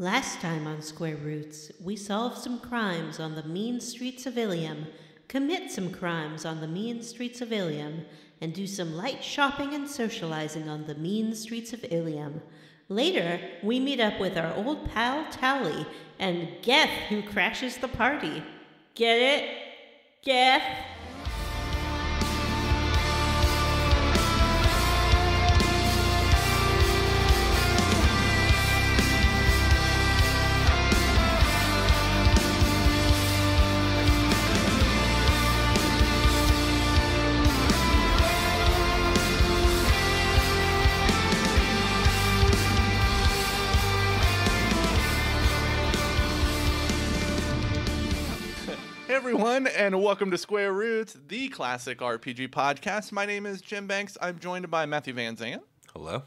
Last time on Square Roots, we solve some crimes on the mean streets of Ilium, commit some crimes on the mean streets of Ilium, and do some light shopping and socializing on the mean streets of Ilium. Later, we meet up with our old pal Tally and Geth, who crashes the party. Get it? Geth? Everyone, and welcome to Square Roots, the classic RPG podcast. My name is Jim Banks. I'm joined by Matthew Van Zandt. Hello.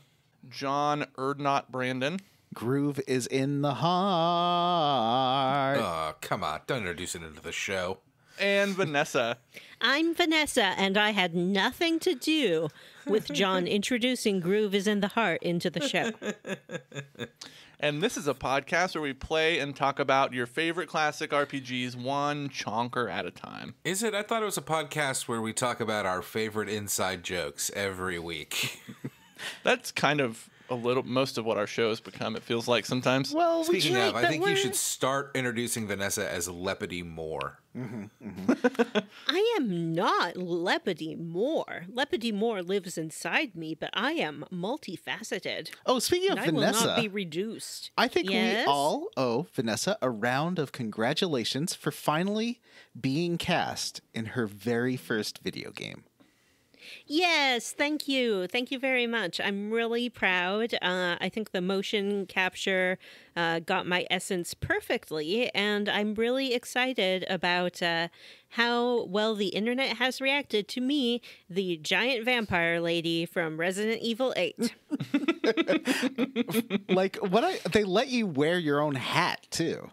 John Erdnott Brandon. Groove is in the heart. Oh, come on. Don't introduce it into the show. And Vanessa. I'm Vanessa, and I had nothing to do with John introducing Groove is in the Heart into the show. And this is a podcast where we play and talk about your favorite classic RPGs one chonker at a time. Is it? I thought it was a podcast where we talk about our favorite inside jokes every week. That's kind of most of what our shows become, it feels like sometimes. Well, Speaking of, I think you should start introducing Vanessa as Lepity Moore. I am not Lepity Moore. Lepity Moore lives inside me, but I am multifaceted. Oh, speaking of Vanessa, I will not be reduced. I think Yes? we all owe Vanessa a round of congratulations for finally being cast in her very first video game. Yes, thank you. Thank you very much. I'm really proud. I think the motion capture got my essence perfectly, and I'm really excited about how well the internet has reacted to me, the giant vampire lady from Resident Evil 8. They let you wear your own hat, too.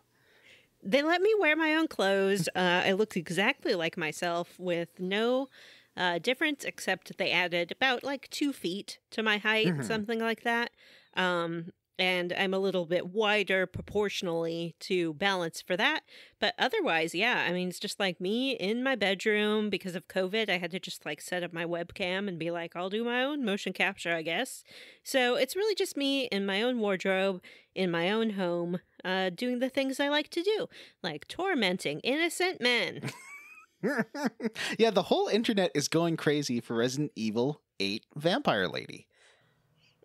They let me wear my own clothes. I looked exactly like myself with no difference, except they added about 2 feet to my height, something like that. And I'm a little bit wider proportionally to balance for that. But otherwise, yeah, I mean, it's just like me in my bedroom. Because of COVID, I had to just set up my webcam and be like, I'll do my own motion capture, I guess. So it's really just me in my own wardrobe, in my own home, doing the things I like to do, like tormenting innocent men. Yeah, the whole internet is going crazy for Resident Evil 8 Vampire Lady.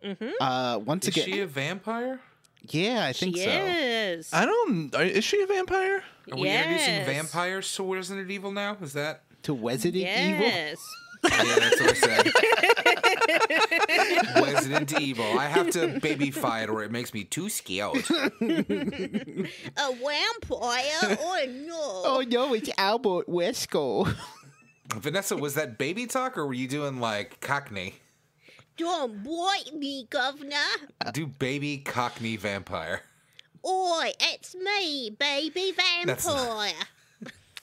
Once again, Is she a vampire? Yeah, I think so. Is. Is she a vampire? Are we introducing vampires to Resident Evil now? Is that? To Wesident Evil? Yes. Yeah, that's what I said. Wesident Evil. I have to babyfy it or it makes me too scared. A vampire? Oh, no. Oh, no, it's Albert Wesker. Vanessa, was that baby talk or were you doing Cockney? Don't bite me, governor. Do baby Cockney vampire. Oi, it's me, baby That's vampire.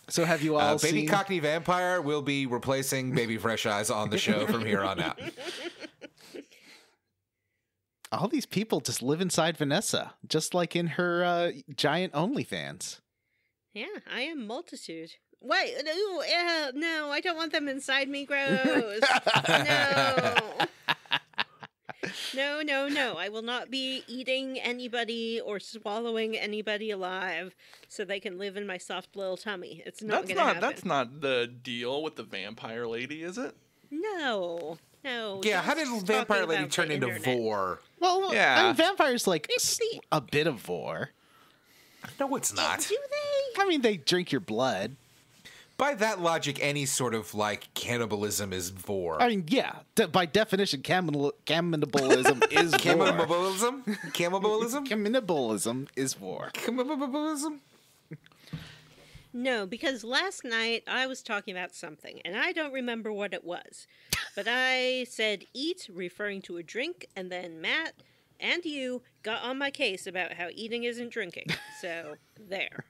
So have you all Baby seen... Cockney Vampire will be replacing Baby Fresh Eyes on the show from here on out. All these people just live inside Vanessa, just like in her giant OnlyFans. Yeah, I am multitude. Wait, no, I don't want them inside me, gross. No, I will not be eating anybody or swallowing anybody alive so they can live in my soft little tummy. It's not going to happen. That's not the deal with the vampire lady, is it? No. Yeah, how did Vampire Lady turn into Vor? Well, yeah. I mean, vampires a bit of vor. No, it's not. Do they? I mean, they drink your blood. By that logic, any sort of cannibalism is vor. I mean, yeah. By definition, cannibalism is vor. Cannibalism? Cannibalism? Cannibalism is vor. Cannibalism? No, because last night I was talking about something, and I don't remember what it was. But I said eat, referring to a drink, and then Matt and you got on my case about how eating isn't drinking. So, there.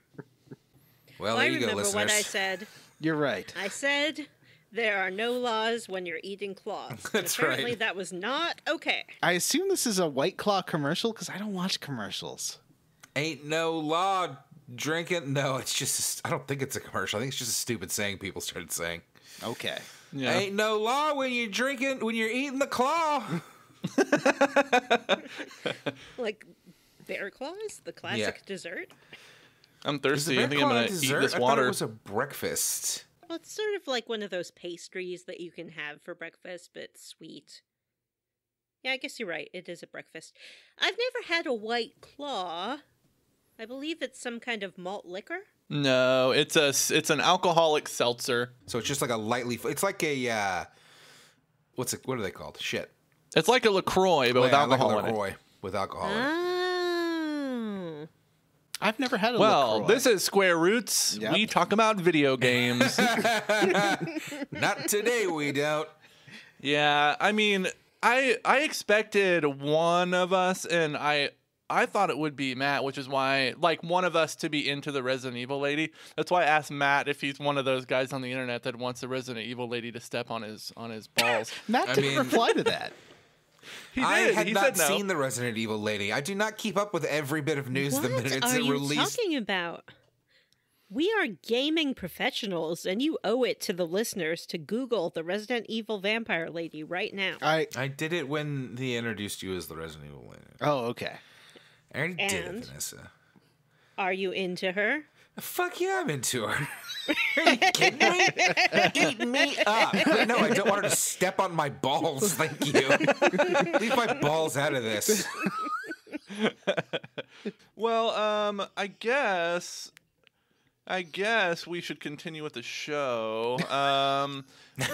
Well, there I you go, remember listeners. what I said. You're right. I said there are no laws when you're eating cloths. That's apparently right. that was not okay. I assume this is a White Claw commercial because I don't watch commercials. Ain't no law drinking. No, it's just, I don't think it's a commercial. I think it's just a stupid saying people started saying. Okay. Yeah. Ain't no law when you're eating the claw. Like bear claws, the classic dessert. I'm Is the thirsty. bear I think I'm claw going a to eat dessert? this I thought water. it was a breakfast. Well, it's sort of like one of those pastries that you can have for breakfast, but it's sweet. Yeah, I guess you're right. It is a breakfast. I've never had a white claw. I believe it's some kind of malt liquor. No, it's an alcoholic seltzer. So it's just like a lightly, it's like a, what are they called? Shit. It's like a LaCroix, but with alcohol like a in it. LaCroix with alcohol in it. Oh. I've never had a Well, LaCroix. this is Square Roots. Yep. We talk about video games. Not today, we don't. Yeah, I mean, I expected one of us, and I thought it would be Matt, which is why, like, one of us to be into the Resident Evil lady. That's why I asked Matt if he's one of those guys on the internet that wants the Resident Evil lady to step on his balls. Matt didn't reply to that. He did. I had he not said no. seen the Resident Evil lady. I do not keep up with every bit of news the minute What it's are you released. talking about? We are gaming professionals, and you owe it to the listeners to Google the Resident Evil vampire lady right now. I did it when he introduced you as the Resident Evil lady. Oh, okay. I already did it, And? Vanessa. Are you into her? Fuck yeah, I'm into her. Are you kidding me? Eat me up. Wait, no, I don't want her to step on my balls. Thank you. Leave my balls out of this. Well, I guess we should continue with the show.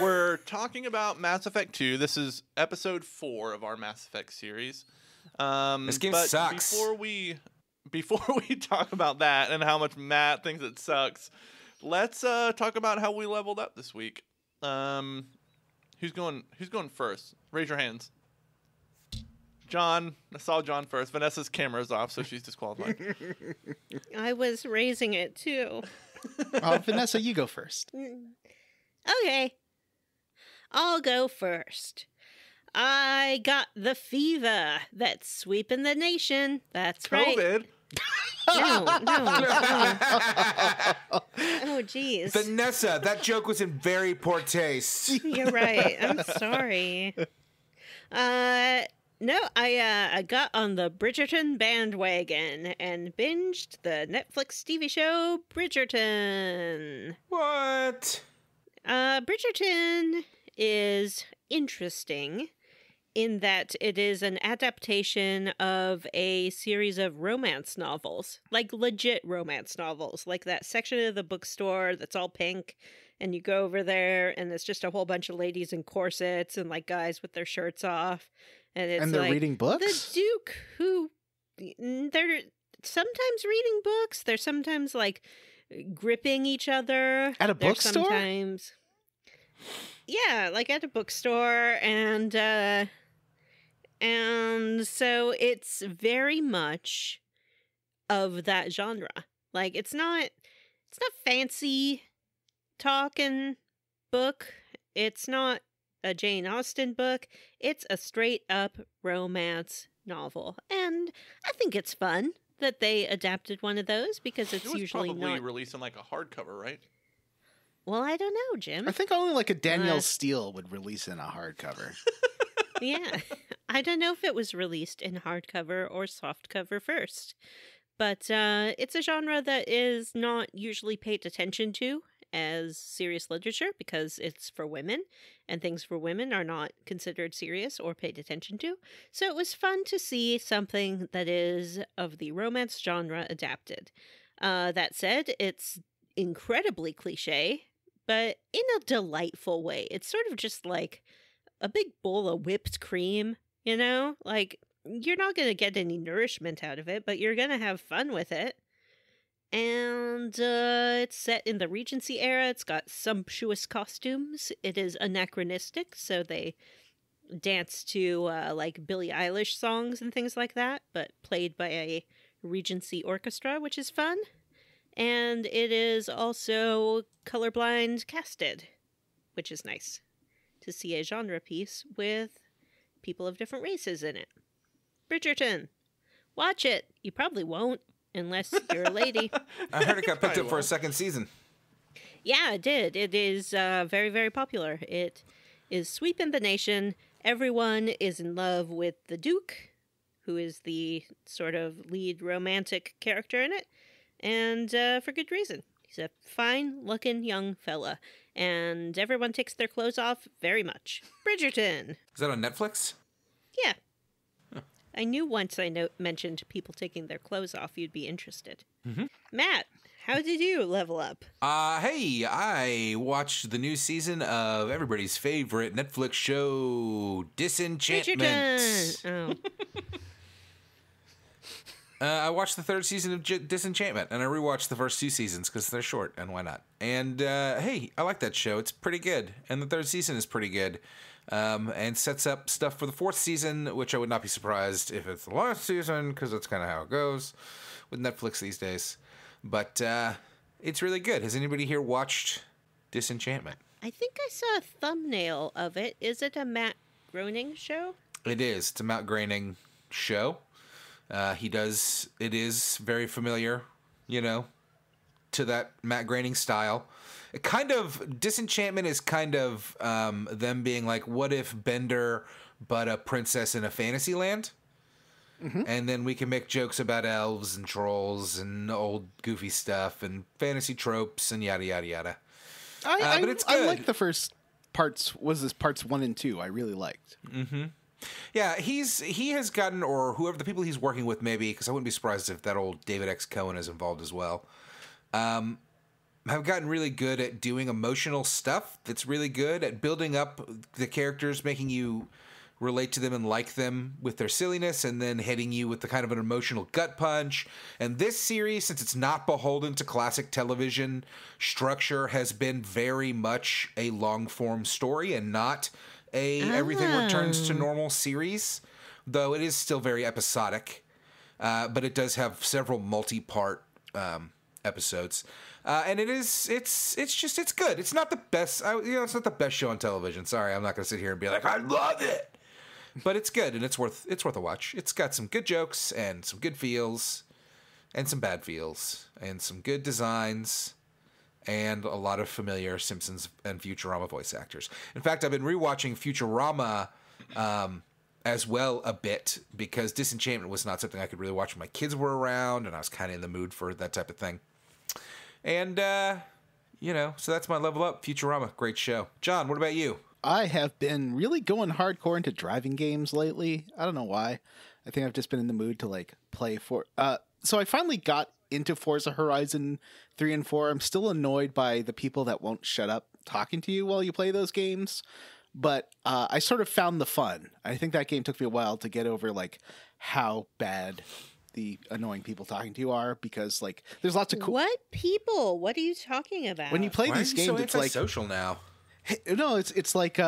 We're talking about Mass Effect 2. This is episode 4 of our Mass Effect series. This game but sucks. Before we talk about that and how much Matt thinks it sucks, let's talk about how we leveled up this week. Who's going first? Raise your hands. John, I saw John first. Vanessa's camera's off, so she's disqualified. I was raising it too. Vanessa, you go first. Okay. I'll go first. I got the fever that's sweeping the nation. That's right. COVID. No. Oh, jeez. Vanessa, that joke was in very poor taste. You're right. I'm sorry. No, I got on the Bridgerton bandwagon and binged the Netflix TV show Bridgerton. What? Bridgerton is interesting in that it is an adaptation of a series of romance novels, like legit romance novels, like that section of the bookstore that's all pink, and you go over there and it's just a whole bunch of ladies in corsets and like guys with their shirts off, and it's they're like, reading books? The Duke, who they're sometimes reading books, they're sometimes like gripping each other At a They're bookstore? sometimes, yeah, like at a bookstore, and so it's very much of that genre. Like it's not fancy talking book. It's not a Jane Austen book. It's a straight up romance novel. And I think it's fun that they adapted one of those because it's It was usually probably not. released in like a hardcover, right? Well, I don't know, Jim. I think only like a Danielle Steele would release in a hardcover. Yeah. I don't know if it was released in hardcover or softcover first. But it's a genre that is not usually paid attention to as serious literature because it's for women, and things for women are not considered serious or paid attention to. So it was fun to see something that is of the romance genre adapted. That said, it's incredibly cliche, but in a delightful way. It's sort of just like a big bowl of whipped cream, you know? Like, you're not going to get any nourishment out of it, but you're going to have fun with it. And it's set in the Regency era. It's got sumptuous costumes. It is anachronistic, so they dance to like Billie Eilish songs and things like that, but played by a Regency orchestra, which is fun. And it is also colorblind casted, which is nice to see a genre piece with people of different races in it. Bridgerton. Watch it. You probably won't. unless you're a lady. I heard it got picked up for a second season. Yeah, it did. It is very, very popular. It is sweeping the nation. Everyone is in love with the Duke, who is the sort of lead romantic character in it, and for good reason. He's a fine-looking young fella, and everyone takes their clothes off very much. Bridgerton. Is that on Netflix? Yeah. Huh. I knew once I mentioned people taking their clothes off, you'd be interested. Mm-hmm. Matt, how did you level up? Hey, I watched the new season of everybody's favorite Netflix show, Disenchantment. Bridgerton. Oh. I watched the third season of Disenchantment, and I rewatched the first two seasons because they're short, and why not? And hey, I like that show. It's pretty good, and the third season is pretty good, and sets up stuff for the fourth season, which I would not be surprised if it's the last season, because that's kind of how it goes with Netflix these days. But it's really good. Has anybody here watched Disenchantment? I think I saw a thumbnail of it. Is it a Matt Groening show? It is. It's a Matt Groening show. It is very familiar, to that Matt Groening style. Disenchantment is kind of them being like, what if Bender but a princess in a fantasy land? Mm-hmm. And then we can make jokes about elves and trolls and old goofy stuff and fantasy tropes and yada, yada, yada. But it's good. I like the first parts. Was this parts 1 and 2? I really liked. Mm-hmm. Yeah, he has gotten, or whoever the people he's working with, maybe, because I wouldn't be surprised if that old David X. Cohen is involved as well, have gotten really good at doing emotional stuff that's really good at building up the characters, making you relate to them and like them with their silliness, and then hitting you with the kind of an emotional gut punch. And this series, since it's not beholden to classic television structure, has been very much a long-form story and not everything returns to normal series, though it is still very episodic, but it does have several multi-part episodes, and it's good. It's not the best, it's not the best show on television. Sorry, I'm not going to sit here and be like, I love it, but it's good, and it's worth a watch. It's got some good jokes and some good feels and some bad feels and some good designs and a lot of familiar Simpsons and Futurama voice actors. In fact, I've been rewatching Futurama as well a bit, because Disenchantment was not something I could really watch when my kids were around, and I was kind of in the mood for that type of thing. And, so that's my level up. Futurama, great show. John, what about you? I have been really going hardcore into driving games lately. I don't know why. I think I've just been in the mood to, play for... So I finally got into Forza Horizon 3 and 4. I'm still annoyed by the people that won't shut up talking to you while you play those games, but I sort of found the fun. I think that game took me a while to get over how bad the annoying people talking to you are, because there's lots of cool... What people? What are you talking about? When you play these games, it's like social now. No, it's like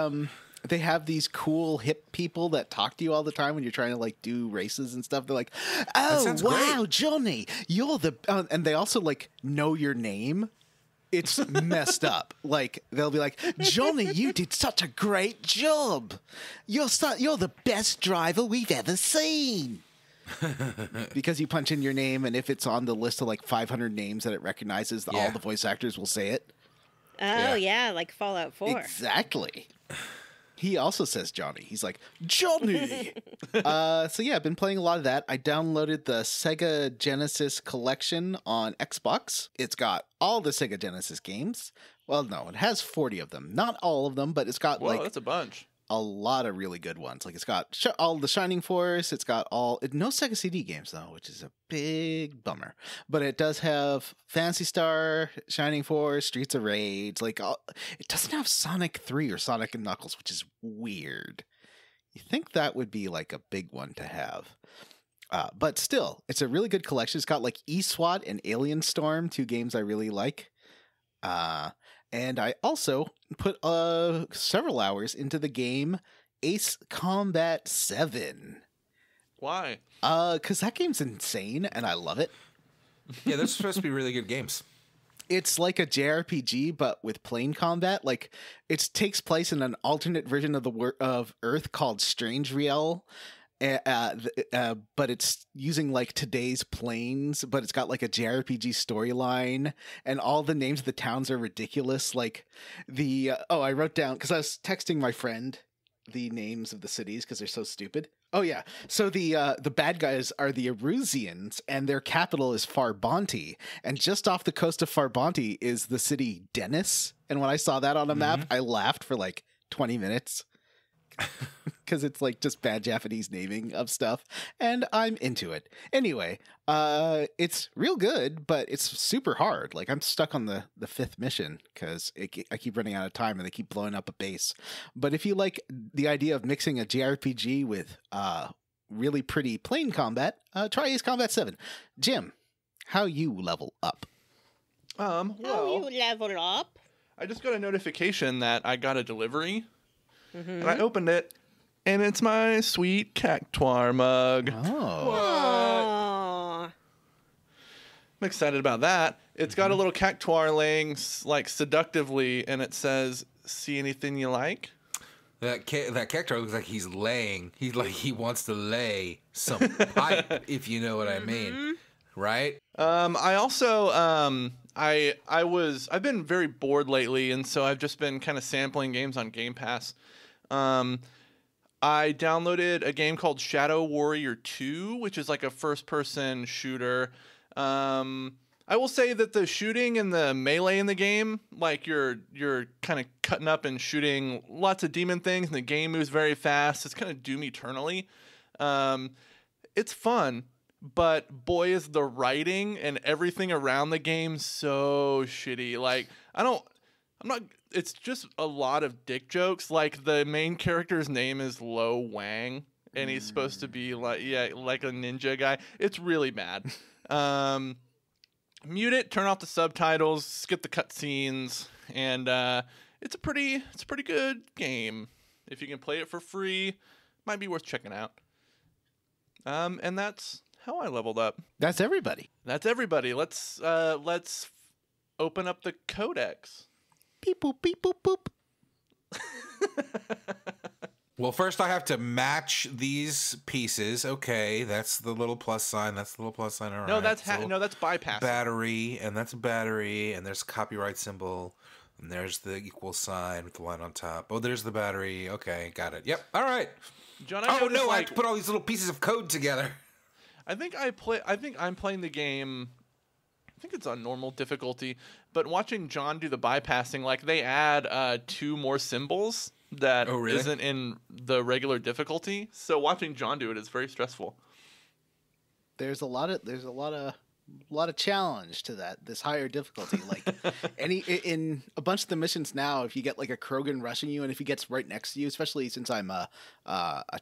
they have these cool hip people that talk to you all the time when you're trying to do races and stuff. They're like, "Oh wow, great. Johnny, you're the," and they also know your name. It's messed up. They'll be like, "Johnny, you did such a great job. You're the best driver we've ever seen." Because you punch in your name, and if it's on the list of 500 names that it recognizes, all the voice actors will say it. Oh yeah, like Fallout 4. Exactly. He also says Johnny. He's like, Johnny! So yeah, I've been playing a lot of that. I downloaded the Sega Genesis collection on Xbox. It's got all the Sega Genesis games. Well, no, it has 40 of them. Not all of them, but it's got that's a bunch. A lot of really good ones. It's got all the Shining Force. It's got no Sega CD games though, which is a big bummer. But it does have Phantasy Star, Shining Force, Streets of Rage. It doesn't have Sonic 3 or Sonic and Knuckles, which is weird. You think that would be a big one to have. But still, it's a really good collection. It's got eSWAT and Alien Storm, 2 games I really like. And I also put several hours into the game Ace Combat 7. Why? Because that game's insane, and I love it. Yeah, those are supposed to be really good games. It's like a JRPG, but with plane combat. It takes place in an alternate version of of Earth called Strange Real, but it's using like today's planes, but it's got like a JRPG storyline, and all the names of the towns are ridiculous. Like I wrote down, because I was texting my friend the names of the cities because they're so stupid. Oh yeah, so the bad guys are the Erusians, and their capital is Farbonti, and just off the coast of Farbonti is the city Dennis. And when I saw that on a map, I laughed for like 20 minutes. Because it's like just bad Japanese naming of stuff, and I'm into it. Anyway, it's real good, but it's super hard. Like, I'm stuck on the fifth mission because I keep running out of time and they keep blowing up a base. But if you like the idea of mixing a JRPG with really pretty plane combat, try Ace Combat 7. Jim, how you level up? Well, How you level up? I just got a notification that I got a delivery. And I opened it, and it's my sweet Cactuar mug. Oh. Aww. I'm excited about that. It's got a little Cactuar laying like seductively, and it says, "See anything you like?" That Cactuar looks like he's laying. He wants to lay some pipe, if you know what I mean, right? I also I've been very bored lately, and so I've just been kind of sampling games on Game Pass. I downloaded a game called Shadow Warrior 2, which is like a first-person shooter. I will say that the shooting and the melee in the game, like you're kind of cutting up and shooting lots of demon things, and the game moves very fast. It's kind of Doom Eternally. It's fun, but boy, is the writing and everything around the game so shitty. Like, it's just a lot of dick jokes. Like, the main character's name is Lo Wang, and he's supposed to be like a ninja guy. It's really bad. Mute it, turn off the subtitles, skip the cutscenes, and it's a pretty good game. If you can play it for free, might be worth checking out. And that's how I leveled up. That's everybody. Let's open up the codex. Beep boop beep boop boop. Well, first I have to match these pieces. Okay, that's the little plus sign. That's the little plus sign. All No, right. that's bypassing. Battery, and that's a battery, and there's a copyright symbol, and there's the equal sign with the line on top. Oh, there's the battery. Okay, got it. Yep. All right. John, I have to put all these little pieces of code together. I think I'm playing the game. I think it's on normal difficulty, but watching John do the bypassing, like, they add 2 more symbols that isn't in the regular difficulty. So watching John do it is very stressful. There's a lot of challenge to this higher difficulty. Like, in a bunch of the missions now, if you get like a Krogan rushing you, and if he gets right next to you, especially since I'm a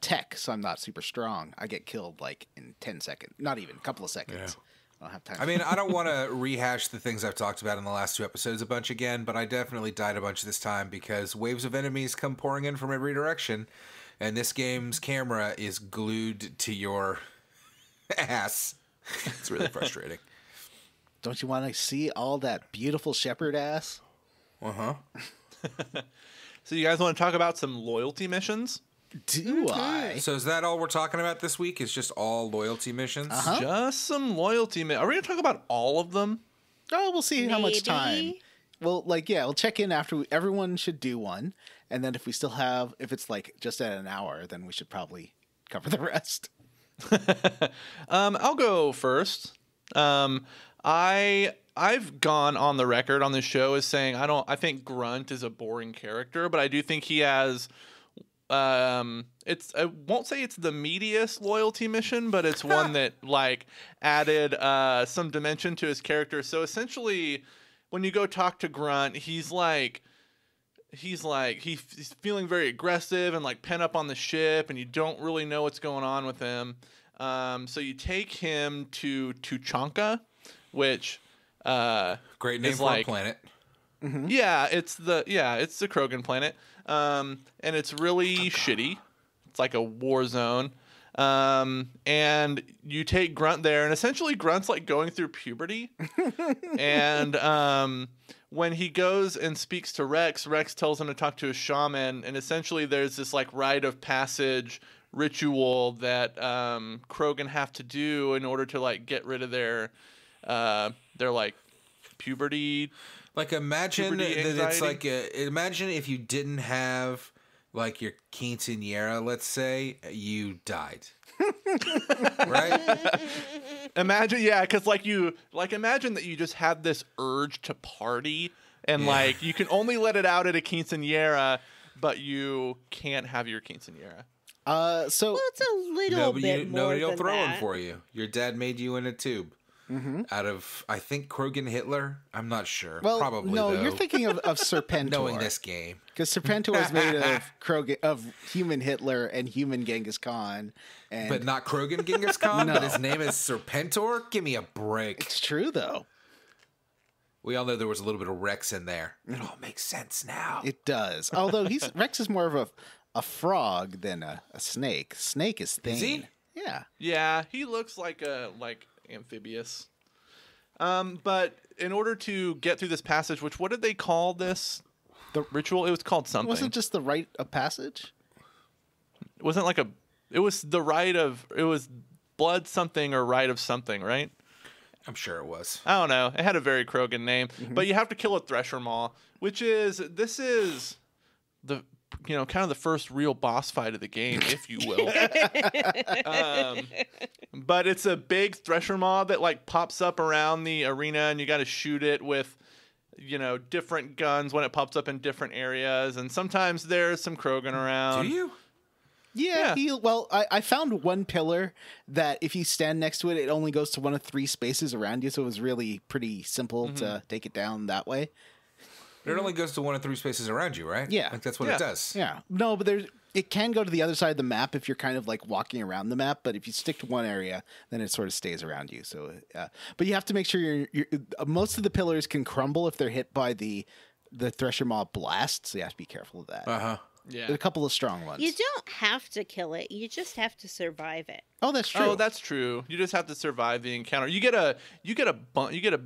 tech, so I'm not super strong, I get killed like in 10 seconds, not even a couple of seconds. Yeah. I don't have time. I mean, I don't want to rehash the things I've talked about in the last 2 episodes a bunch again, but I definitely died a bunch this time because waves of enemies come pouring in from every direction, and this game's camera is glued to your ass. It's really frustrating. Don't you want to see all that beautiful shepherd ass? Uh-huh. So you guys want to talk about some loyalty missions? Do I? So is that all we're talking about this week? Is just all loyalty missions? Uh-huh. Just some loyalty missions. Are we going to talk about all of them? Oh, we'll see how much time. Maybe. Well, we'll check in after everyone should do one. And then if it's like just at an hour, then we should probably cover the rest. I'll go first. I've gone on the record on this show as saying I think Grunt is a boring character, but I do think he has I won't say it's the meatiest loyalty mission, but it's one that like added some dimension to his character. So essentially, when you go talk to Grunt, he's feeling very aggressive and like pent up on the ship, and you don't really know what's going on with him. So you take him to Tuchanka, which Great name is for a planet. Mm-hmm. Yeah, it's the Krogan planet. And it's really shitty. It's like a war zone. And you take Grunt there, and essentially Grunt's like going through puberty. And when he goes and speaks to Rex tells him to talk to a shaman, and essentially there's this like rite of passage ritual that Krogan have to do in order to like get rid of their like puberty. Like imagine that anxiety. it's like imagine if you didn't have like your quinceañera, let's say, you died. Right? Imagine, yeah, because imagine that you just have this urge to party, and like you can only let it out at a quinceañera, but you can't have your quinceañera. Well, it's a little bit more nobody will than throw that. one for you. Your dad made you in a tube. Out of, I think, Krogan Hitler. I'm not sure. Well, Probably, no, though. you're thinking of Serpentor. Knowing this game. Because Serpentor is made of human Hitler and human Genghis Khan. And But not Krogan Genghis Khan, No. but his name is Serpentor? Give me a break. it's true, though. We all know there was a little bit of Rex in there. It all makes sense now. It does. Although Rex is more of a frog than a snake. Snake is thin. Is he? Yeah. Yeah, he looks like amphibious. But in order to get through this passage, what did they call this? The ritual? It was called something. Wasn't it just the rite of passage? It wasn't like it was the rite of, it was blood something or rite of something, right? I'm sure it was. I don't know. It had a very Krogan name, but you have to kill a Thresher Maw, this is the, kind of the first real boss fight of the game, if you will. But it's a big Thresher Maw that like pops up around the arena, and you got to shoot it with, different guns when it pops up in different areas, and sometimes there's some Krogan around. Do you? Yeah. I found one pillar that if you stand next to it, it only goes to one of 3 spaces around you, so it was really pretty simple to take it down that way. But it only goes to 1 of 3 spaces around you, right? Yeah. Like that's what it does. Yeah. No, but it can go to the other side of the map if you're kind of like walking around the map, but if you stick to one area, then it sort of stays around you. So, but you have to make sure you're most of the pillars can crumble if they're hit by the Thresher Maw blast, so you have to be careful of that. Uh-huh. Yeah. There's a couple of strong ones. You don't have to kill it. You just have to survive it. Oh, that's true. Oh, that's true. You just have to survive the encounter. You get a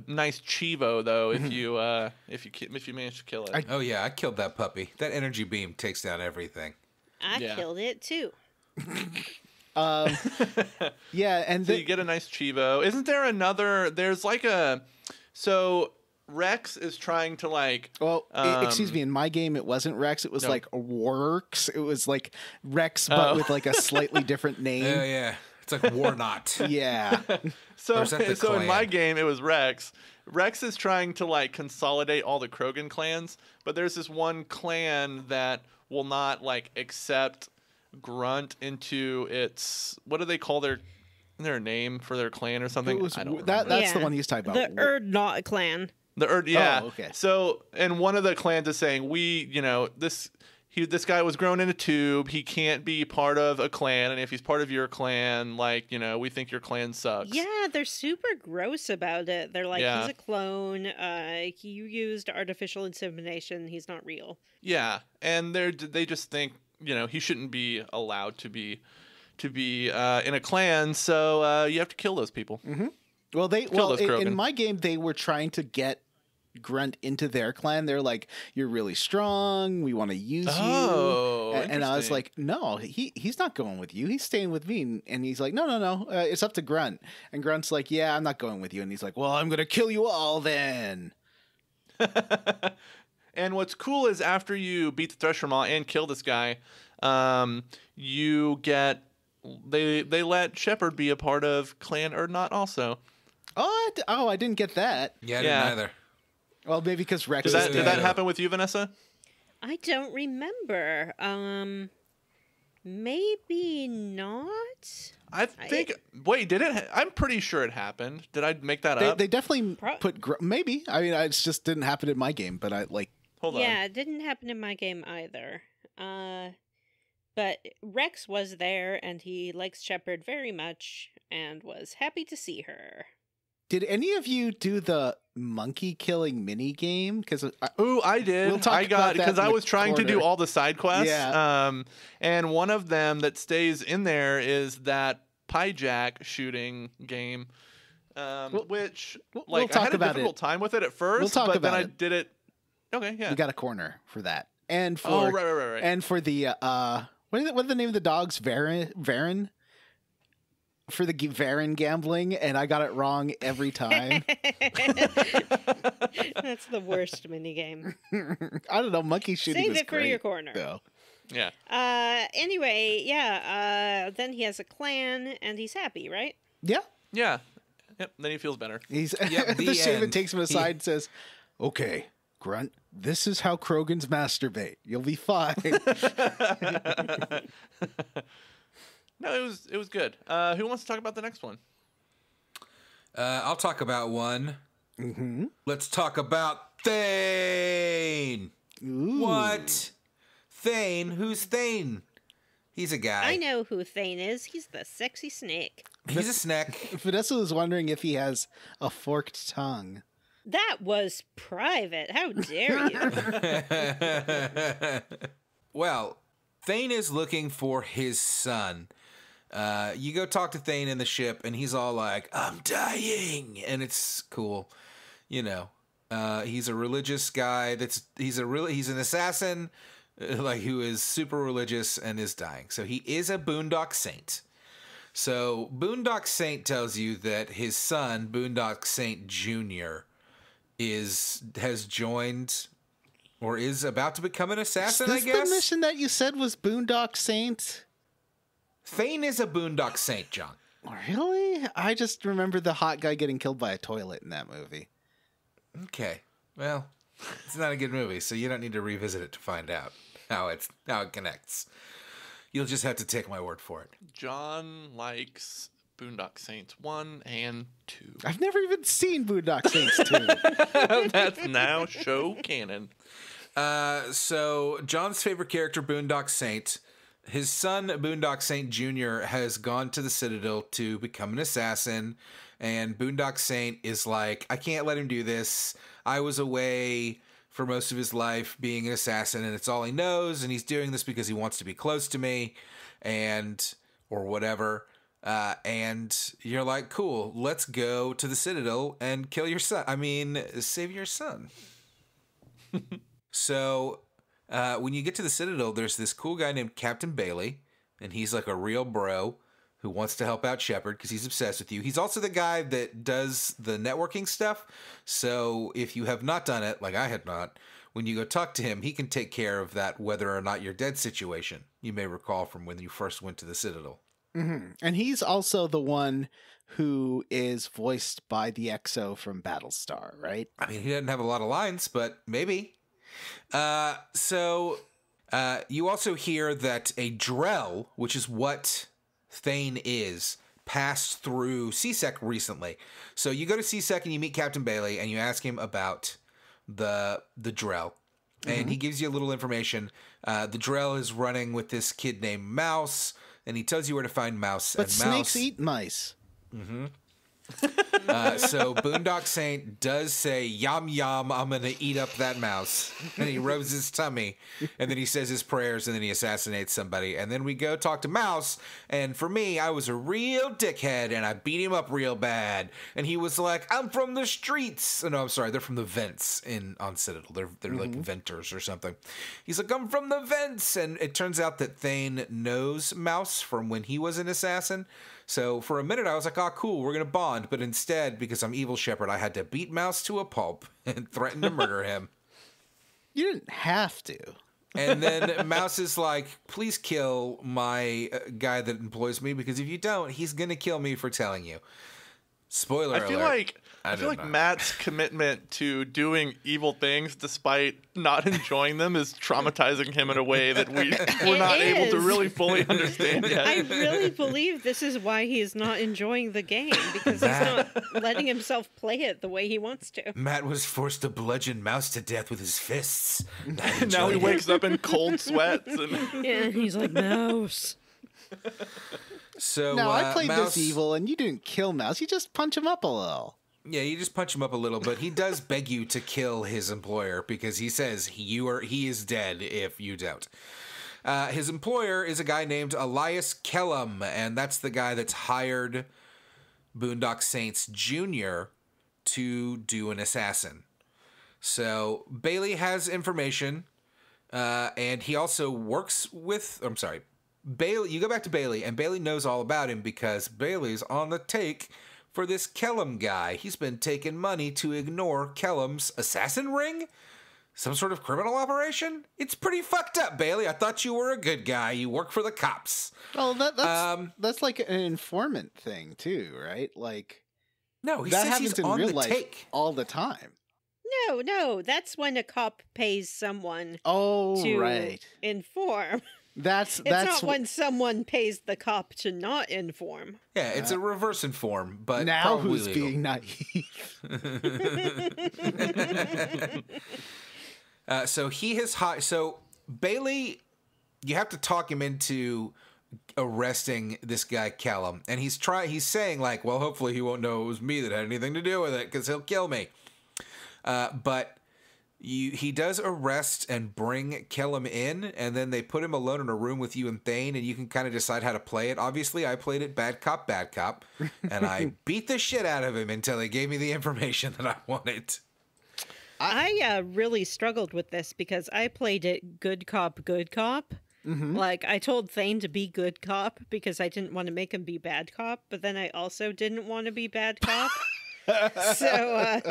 nice Chivo though if you manage to kill it. Oh yeah, I killed that puppy. That energy beam takes down everything. I killed it too. Yeah, and So you get a nice Chivo. Isn't there another? There's like so Rex is trying to like. Well, excuse me. In my game, it wasn't Rex. It was like Works. It was like Rex, but with like a slightly different name. Yeah, yeah. It's like Warnot. Yeah. So Or is that the in clan? my game, it was Rex. Rex is trying to like consolidate all the Krogan clans, but there's this one clan that will not like accept Grunt into its, what do they call their name for their clan or something? It was, I don't that's remember. the one he's talking about. The Erdnot clan. Yeah. Oh, okay. So, and one of the clans is saying, this guy was grown in a tube. He can't be part of a clan, and if he's part of your clan, we think your clan sucks. Yeah, they're super gross about it. They're like, Yeah. he's a clone. You used artificial insemination. He's not real. Yeah, and they just think he shouldn't be allowed to be in a clan. So you have to kill those people. Mm-hmm. Well, those Krogan. in my game, they were trying to get Grunt into their clan. They're like, "You're really strong. We want to use you." And I was interesting. like, "No, he's not going with you. He's staying with me." And he's like, "No. It's up to Grunt." And Grunt's like, "Yeah, I'm not going with you." And he's like, "Well, I'm gonna kill you all then." And what's cool is after you beat the Thresher Maw and kill this guy, you get they let Shepard be a part of Clan Erdnot also. I didn't get that. Yeah, I didn't either. Well, maybe because Rex Did is that dead. happen with you, Vanessa? I don't remember. Maybe not. I think. Wait, did it? I'm pretty sure it happened. Did I make that up? They definitely put maybe. I mean, it just didn't happen in my game, but I like. Hold on. Yeah, it didn't happen in my game either. But Rex was there, and he likes Shepard very much, and was happy to see her. Did any of you do the monkey killing mini game? Because Ooh, I did. We'll talk I got about that because in I the was trying to do corner. all the side quests. Yeah. And one of them that stays in there is that pie jack shooting game. Which we'll I talk had a about difficult time with it at first. We'll talk but about then I it. did it. Okay, yeah. we got a corner for that, and for right. and for the What are the name of the dogs? Varen? For the Varen gambling, and I got it wrong every time. That's the worst minigame. I don't know. Monkey shooting Save was it for great, your corner. though. Yeah. Anyway, yeah. Then he has a clan, and he's happy, right? Yeah. Yeah. Yep. Then he feels better. He's Yep, the the shaman end. takes him aside and says, "Okay, Grunt, this is how Krogans masturbate. You'll be fine." No, it was good. Who wants to talk about the next one? I'll talk about one. Mm-hmm. Let's talk about Thane. Ooh. What? Thane? Who's Thane? He's a guy. I know who Thane is. He's the sexy snake. He's a snack. Vanessa was wondering if he has a forked tongue. That was private. How dare you? Well, Thane is looking for his son. You go talk to Thane in the ship, and he's all like, "I'm dying," and it's cool. You know, he's a religious guy. He's an assassin, like who is super religious and is dying. So he is a Boondock Saint. So Boondock Saint tells you that his son, Boondock Saint Jr., has joined or is about to become an assassin. Is I this guess the mission that you said was Boondock Saints? Thane is a Boondock Saint, John. Really? I just remember the hot guy getting killed by a toilet in that movie. Okay. Well, it's not a good movie, so you don't need to revisit it to find out how it connects. You'll just have to take my word for it. John likes Boondock Saints 1 and 2. I've never even seen Boondock Saints 2. That's now show canon. So John's favorite character, Boondock Saint, his son, Boondock Saint Jr., has gone to the Citadel to become an assassin, and Boondock Saint is like, I can't let him do this. I was away for most of his life being an assassin, and it's all he knows, and he's doing this because he wants to be close to me, or whatever. And you're like, cool, let's go to the Citadel and kill your son. I mean, save your son. So, when you get to the Citadel, there's this cool guy named Captain Bailey, and he's like a real bro who wants to help out Shepard because he's obsessed with you. He's also the guy that does the networking stuff. So if you have not done it, like I had not, when you go talk to him, he can take care of that whether or not you're dead situation. You may recall from when you first went to the Citadel. Mm-hmm. And he's also the one who is voiced by the EXO from Battlestar, right? I mean, he doesn't have a lot of lines, but maybe. So you also hear that a Drell, which is what Thane is, passed through CSEC recently. So you go to CSEC and you meet Captain Bailey and you ask him about the Drell. And he gives you a little information. The Drell is running with this kid named Mouse, and he tells you where to find Mouse. But and snakes Mouse, eat mice. So Boondock Saint does say, "Yum yum, I'm gonna eat up that mouse," and he rubs his tummy, and then he says his prayers, and then he assassinates somebody, and then we go talk to Mouse. And for me, I was a real dickhead, and I beat him up real bad. And he was like, "I'm from the streets." Oh, no, I'm sorry, they're from the vents on Citadel. They're like venters or something. He's like, "I'm from the vents," and it turns out that Thane knows Mouse from when he was an assassin. So for a minute, I was like, oh, cool, we're going to bond. But instead, because I'm evil Shepard, I had to beat Mouse to a pulp and threaten to murder him. You didn't have to. And then Mouse is like, please kill my guy that employs me, because if you don't, he's going to kill me for telling you. Spoiler alert. I feel like Matt's commitment to doing evil things despite not enjoying them is traumatizing him in a way that we're not able to really fully understand yet. I really believe this is why he is not enjoying the game, because he's not letting himself play it the way he wants to. Matt was forced to bludgeon Mouse to death with his fists. Now he wakes up in cold sweats. And Yeah, he's like, Mouse. So No, I played Mouse, this evil, and you didn't kill Mouse. You just punch him up a little. Yeah, you just punch him up a little, but he does beg you to kill his employer because he says he is dead if you don't. His employer is a guy named Elias Kellum, and that's the guy that's hired Boondock Saints Jr. to do an assassin. So Bailey has information, and he also works with... I'm sorry. Bailey, you go back to Bailey, and Bailey knows all about him because Bailey's on the take for this Kellum guy. He's been taking money to ignore Kellum's assassin ring? Some sort of criminal operation? It's pretty fucked up, Bailey. I thought you were a good guy. You work for the cops. Well, that's like an informant thing too, right? Like, no, he that says happens he's in on real the life take. all the time. No, that's when a cop pays someone Oh, to right. inform. That's It's not when someone pays the cop to not inform. Yeah, it's a reverse inform, but now probably who's legal. being naive? So he has So Bailey, you have to talk him into arresting this guy Kellum, and he's saying like, well, hopefully he won't know it was me that had anything to do with it because he'll kill me. But he does arrest and bring Kellum in, and then they put him alone in a room with you and Thane, and you can kind of decide how to play it. Obviously, I played it bad cop, and I beat the shit out of him until he gave me the information that I wanted. I really struggled with this because I played it good cop. Mm-hmm. Like, I told Thane to be good cop because I didn't want to make him be bad cop, but then I also didn't want to be bad cop. So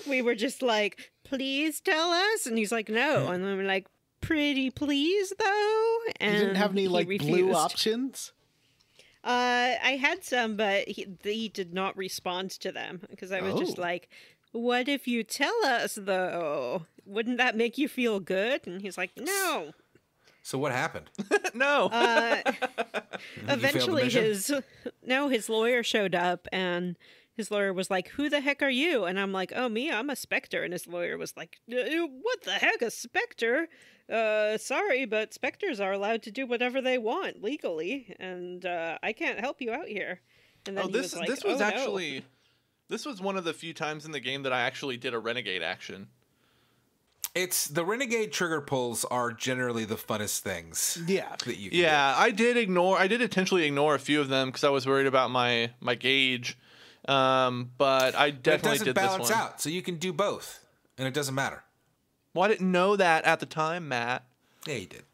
we were just like, please tell us. And he's like, no. And I'm like, pretty please, though. And You didn't have any like blue refused. options? I had some, but he did not respond to them because I was just Oh. like, what if you tell us, though? Wouldn't that make you feel good? And he's like, no. So what happened? No. Eventually, mission? his lawyer showed up, and his lawyer was like, who the heck are you? And I'm like, oh, me, I'm a Spectre. And his lawyer was like, what the heck, a Spectre? Sorry, but Spectres are allowed to do whatever they want legally, and I can't help you out here. And then he was like, this was no. actually this was one of the few times in the game that I actually did a renegade action. It's the renegade trigger pulls are generally the funnest things. Yeah. That you can Yeah, I did intentionally ignore a few of them because I was worried about my gauge. But I But it definitely doesn't did balance this one. out, so you can do both, and it doesn't matter. Well, I didn't know that at the time, Matt. Yeah, you did.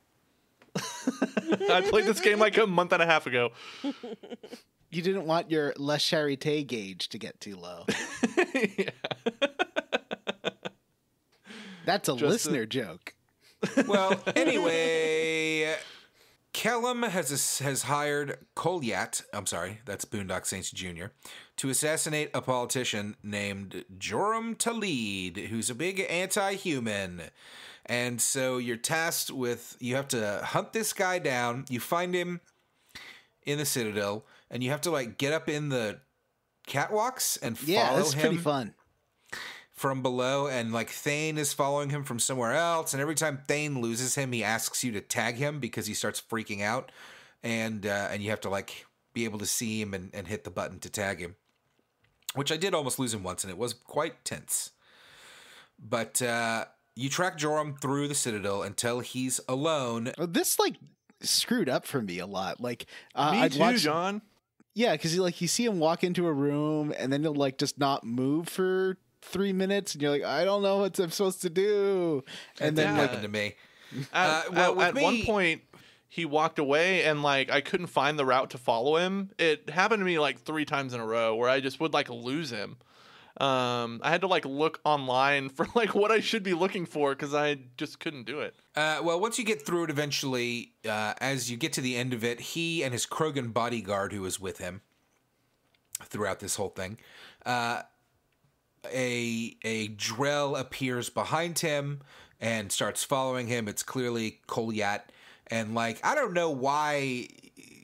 I played this game like a month and a half ago. You didn't want your La Charité gauge to get too low. Yeah. That's a Just listener joke. Well, anyway, Kellum has hired Kolyat, I'm sorry, that's Boondock Saints Jr., to assassinate a politician named Joram Talid, who's a big anti-human. And so you're tasked with, you have to hunt this guy down. You find him in the Citadel, and you have to like get up in the catwalks and Yeah, follow that's him pretty fun. from below, and like Thane is following him from somewhere else, and every time Thane loses him, he asks you to tag him because he starts freaking out, and you have to like be able to see him and hit the button to tag him, which I did almost lose him once, and it was quite tense. But you track Joram through the Citadel until he's alone. This like screwed up for me a lot. Like Me I'd too, watch, John. yeah, because you see him walk into a room and then he'll like just not move for 3 minutes, and you're like, I don't know what I'm supposed to do. And That then didn't like, happen to me. At with one me- point, he walked away and like I couldn't find the route to follow him. It happened to me like 3 times in a row where I just would like lose him. I had to like look online for like what I should be looking for because I just couldn't do it. Well, once you get through it, eventually, as you get to the end of it, he and his Krogan bodyguard who was with him throughout this whole thing, a Drell appears behind him and starts following him. It's clearly Kolyat, and like I don't know why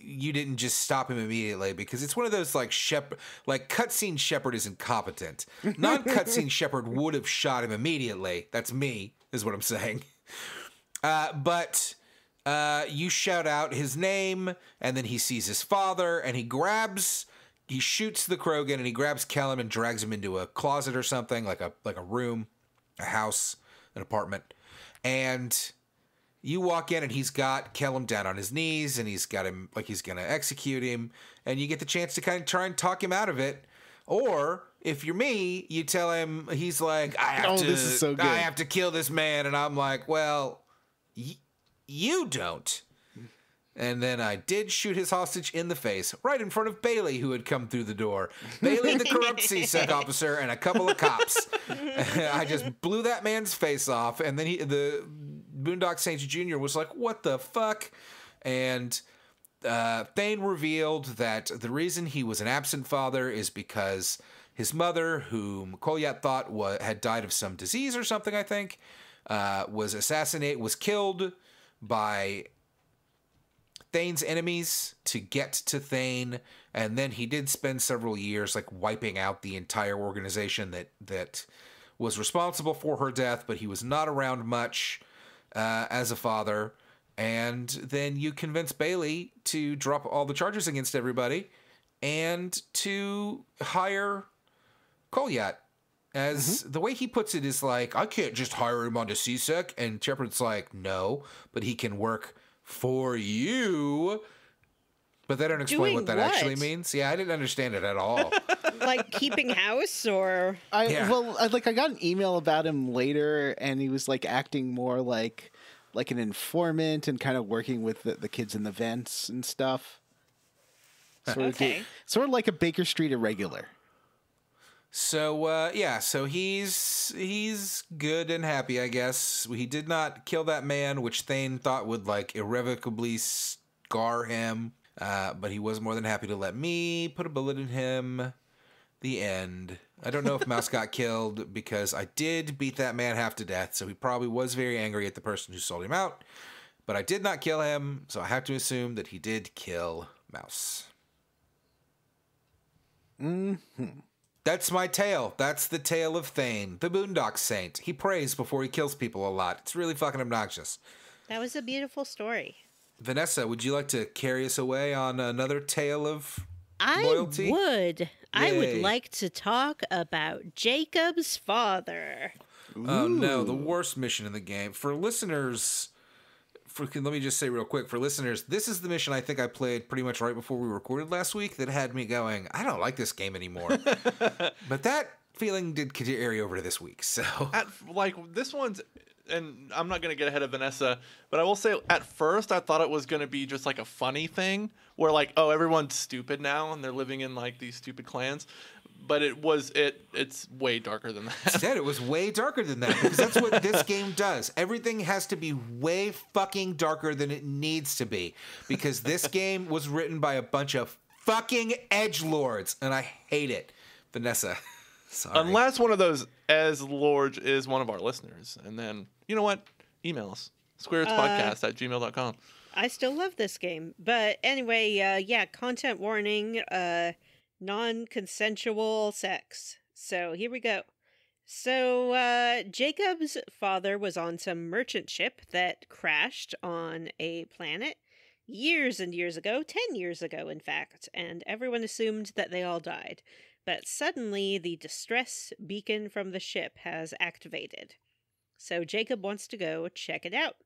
you didn't just stop him immediately, because it's one of those like cutscene Shepard is incompetent. Non-cutscene Shepard would have shot him immediately. That's me, is what I'm saying. But you shout out his name, and then he sees his father, and he shoots the Krogan, and he grabs Kellum and drags him into a closet or something, like a room, a house, an apartment. And you walk in, and he's got Kellum down on his knees, and he's got him like he's going to execute him, and you get the chance to kind of try and talk him out of it. Or if you're me, you tell him, he's like, this is so good. I have to kill this man. And I'm like, well, you don't. And then I did shoot his hostage in the face, right in front of Bailey, who had come through the door. Bailey, the corrupt CSEC officer, and a couple of cops. I just blew that man's face off, and then the Boondock Saints Jr. was like, what the fuck? And Thane revealed that the reason he was an absent father is because his mother, whom Kolyat thought had died of some disease or something, I think, was killed by Thane's enemies to get to Thane, and then he did spend several years like wiping out the entire organization that was responsible for her death, but he was not around much as a father. And then you convince Bailey to drop all the charges against everybody and to hire Kolyat. As the way he puts it is like, I can't just hire him onto CSEC. And Shepard's like, no, but he can work for you. But they don't explain what that actually means. Yeah, I didn't understand it at all. Like keeping house, or I got an email about him later, and he was like acting more like an informant and kind of working with the kids in the vents and stuff. Sort of like a Baker Street irregular. So so he's good and happy, I guess. He did not kill that man, which Thane thought would like irrevocably scar him. But he was more than happy to let me put a bullet in him. The end. I don't know if Mouse got killed because I did beat that man half to death, so he probably was very angry at the person who sold him out. But I did not kill him, so I have to assume that he did kill Mouse. That's my tale. That's the tale of Thane, the Boondock Saint. He prays before he kills people a lot. It's really fucking obnoxious. That was a beautiful story. Vanessa, would you like to carry us away on another tale of loyalty? I would. Yay. I would like to talk about Jacob's father. Oh no, the worst mission in the game. For listeners, let me just say real quick, for listeners, this is the mission I think I played pretty much right before we recorded last week that had me going, I don't like this game anymore. But that feeling did carry over to this week, so. This one's, and I'm not going to get ahead of Vanessa, but I will say at first I thought it was going to be just like a funny thing where like, oh, everyone's stupid now and they're living in like these stupid clans. But it's way darker than that. Instead, it was way darker than that because that's what this game does. Everything has to be way fucking darker than it needs to be because this game was written by a bunch of fucking edgelords and I hate it. Vanessa, sorry. Unless one of those edgelords is one of our listeners. And then, you know what? Email us. squarespodcast@gmail.com. I still love this game. But anyway, content warning, non-consensual sex. So here we go. So Jacob's father was on some merchant ship that crashed on a planet years and years ago, 10 years ago in fact, and everyone assumed that they all died. But suddenly the distress beacon from the ship has activated. So Jacob wants to go check it out.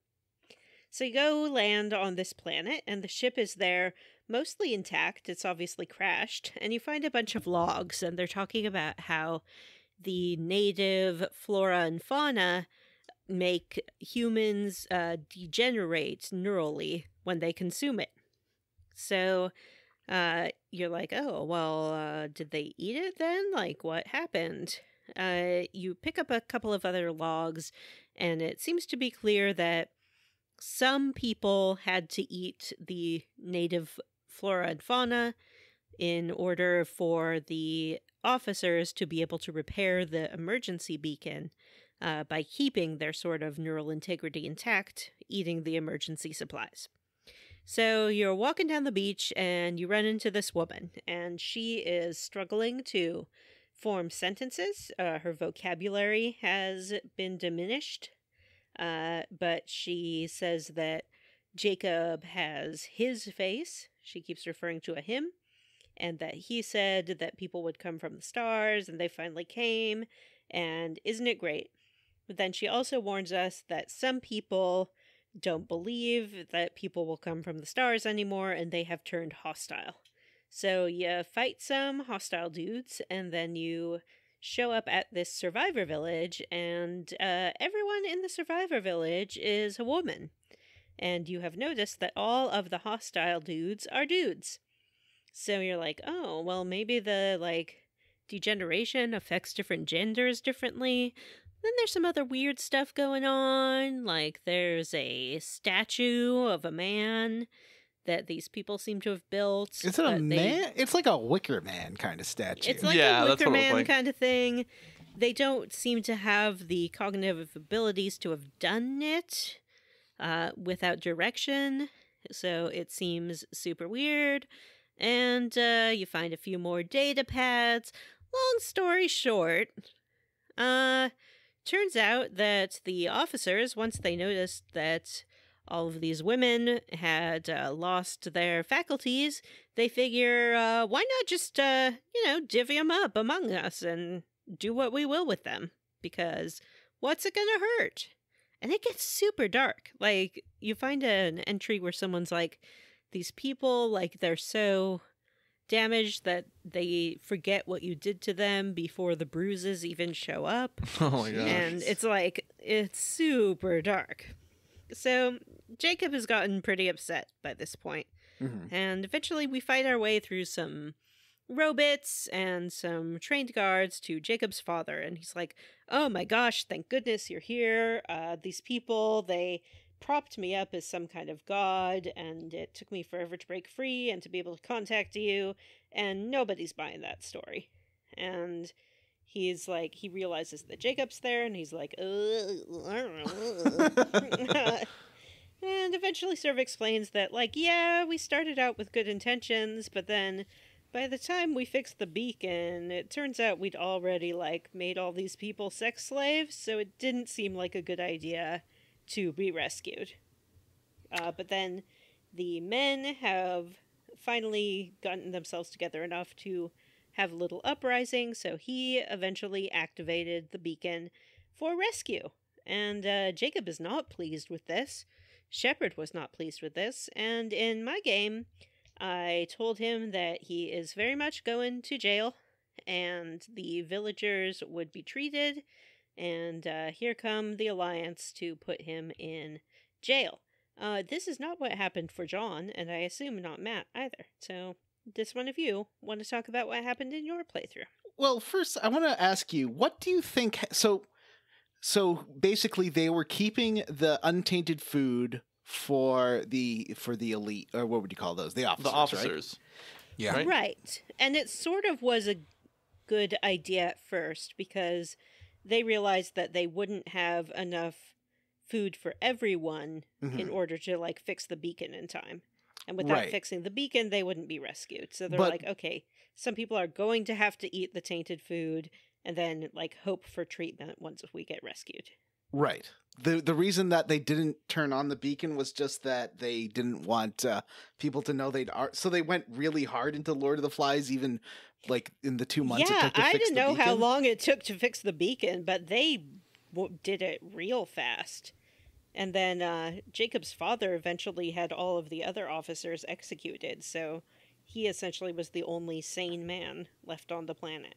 So you go land on this planet, and the ship is there mostly intact. It's obviously crashed. And you find a bunch of logs, and they're talking about how the native flora and fauna make humans degenerate neurally when they consume it. So you're like, oh, well, did they eat it then? Like, what happened? You pick up a couple of other logs, and it seems to be clear that some people had to eat the native flora and fauna in order for the officers to be able to repair the emergency beacon by keeping their sort of neural integrity intact, eating the emergency supplies. So you're walking down the beach and you run into this woman, and she is struggling to form sentences. Her vocabulary has been diminished. But she says that Jacob has his face. She keeps referring to a him, and that he said that people would come from the stars, and they finally came, and isn't it great? But then she also warns us that some people don't believe that people will come from the stars anymore, and they have turned hostile. So you fight some hostile dudes, and then you show up at this survivor village, and everyone in the survivor village is a woman. and you have noticed that all of the hostile dudes are dudes. So you're like, oh, well, maybe the, like, degeneration affects different genders differently. Then there's some other weird stuff going on, like there's a statue of a man that these people seem to have built. Is it a man? It's like a Wicker Man kind of statue. It's like Yeah, a that's Wicker what it looked Man like. kind of thing. They don't seem to have the cognitive abilities to have done it without direction, so it seems super weird. And you find a few more data pads. Long story short, turns out that the officers, once they noticed that all of these women had lost their faculties, they figure, why not just, divvy them up among us and do what we will with them? Because what's it gonna hurt? And it gets super dark. Like, you find an entry where someone's like, these people, like, they're so damaged that they forget what you did to them before the bruises even show up. Oh my gosh. And it's like, it's super dark. So Jacob has gotten pretty upset by this point. Mhm. And eventually we fight our way through some robots and some trained guards to Jacob's father. And he's like, oh my gosh, thank goodness you're here. These people, they propped me up as some kind of god, and it took me forever to break free and to be able to contact you, and nobody's buying that story. And he's like, he realizes that Jacob's there, and he's like, and eventually sort of explains that, like, yeah, we started out with good intentions, but then by the time we fixed the beacon, it turns out we'd already, like, made all these people sex slaves, so it didn't seem like a good idea to be rescued. But then the men have finally gotten themselves together enough to have a little uprising, so he eventually activated the beacon for rescue. And Jacob is not pleased with this. Shepard was not pleased with this. And in my game, I told him that he is very much going to jail, and the villagers would be treated, and here come the Alliance to put him in jail. This is not what happened for John, and I assume not Matt either. So, does one of you want to talk about what happened in your playthrough? Well, first, I want to ask you, what do you think? So basically, they were keeping the untainted food for the elite, or what would you call those? The officers. The officers. Yeah. Right? Right. And it sort of was a good idea at first, because they realized that they wouldn't have enough food for everyone in order to, like, fix the beacon in time. And without Right. fixing the beacon, they wouldn't be rescued. So they're But- like, okay, some people are going to have to eat the tainted food and then, like, hope for treatment once we get rescued. Right. The reason that they didn't turn on the beacon was just that they didn't want people to know so they went really hard into Lord of the Flies, even like in the 2 months it Yeah, took to I fix didn't the know how beacon. long it took to fix the beacon, but they did it real fast. And then Jacob's father eventually had all of the other officers executed, so he essentially was the only sane man left on the planet.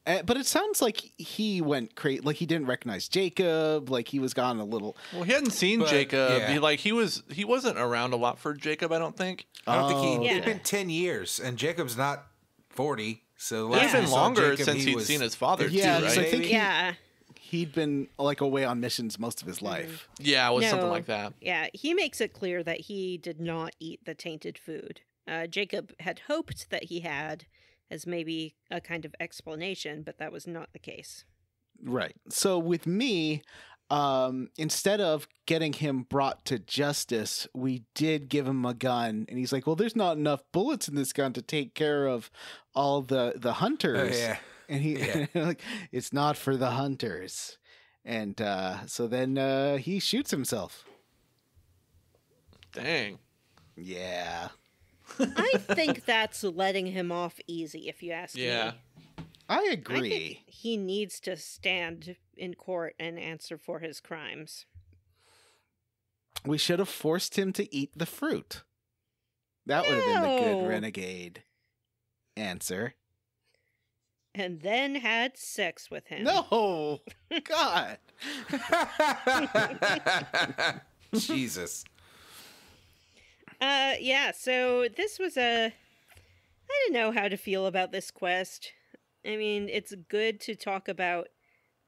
But it sounds like he went crazy. Like he didn't recognize Jacob. Like he was gone a little. Well, he hadn't seen But, Jacob. yeah. He wasn't around a lot for Jacob, I don't think. I don't think Oh, Yeah. it'd been 10 years, and Jacob's not 40. So the It's last been we saw longer Jacob, since he he'd was seen his father, Yeah, too, so I right? think Yeah. he'd been like away on missions most of his life. Yeah, it was something No. like that. Yeah, he makes it clear that he did not eat the tainted food. Jacob had hoped that he had, as maybe a kind of explanation, but that was not the case. Right. So with me, instead of getting him brought to justice, we did give him a gun, and he's like, "Well, there's not enough bullets in this gun to take care of all the hunters." Oh, yeah. And he Yeah. like, "It's not for the hunters." And so then he shoots himself. Dang. Yeah. I think that's letting him off easy, if you ask Yeah. me. I I agree. think he needs to stand in court and answer for his crimes. We should have forced him to eat the fruit. That would have been the good No. renegade answer. And then had sex with him. No, God. Jesus. Yeah, so this was I didn't know how to feel about this quest. I mean, it's good to talk about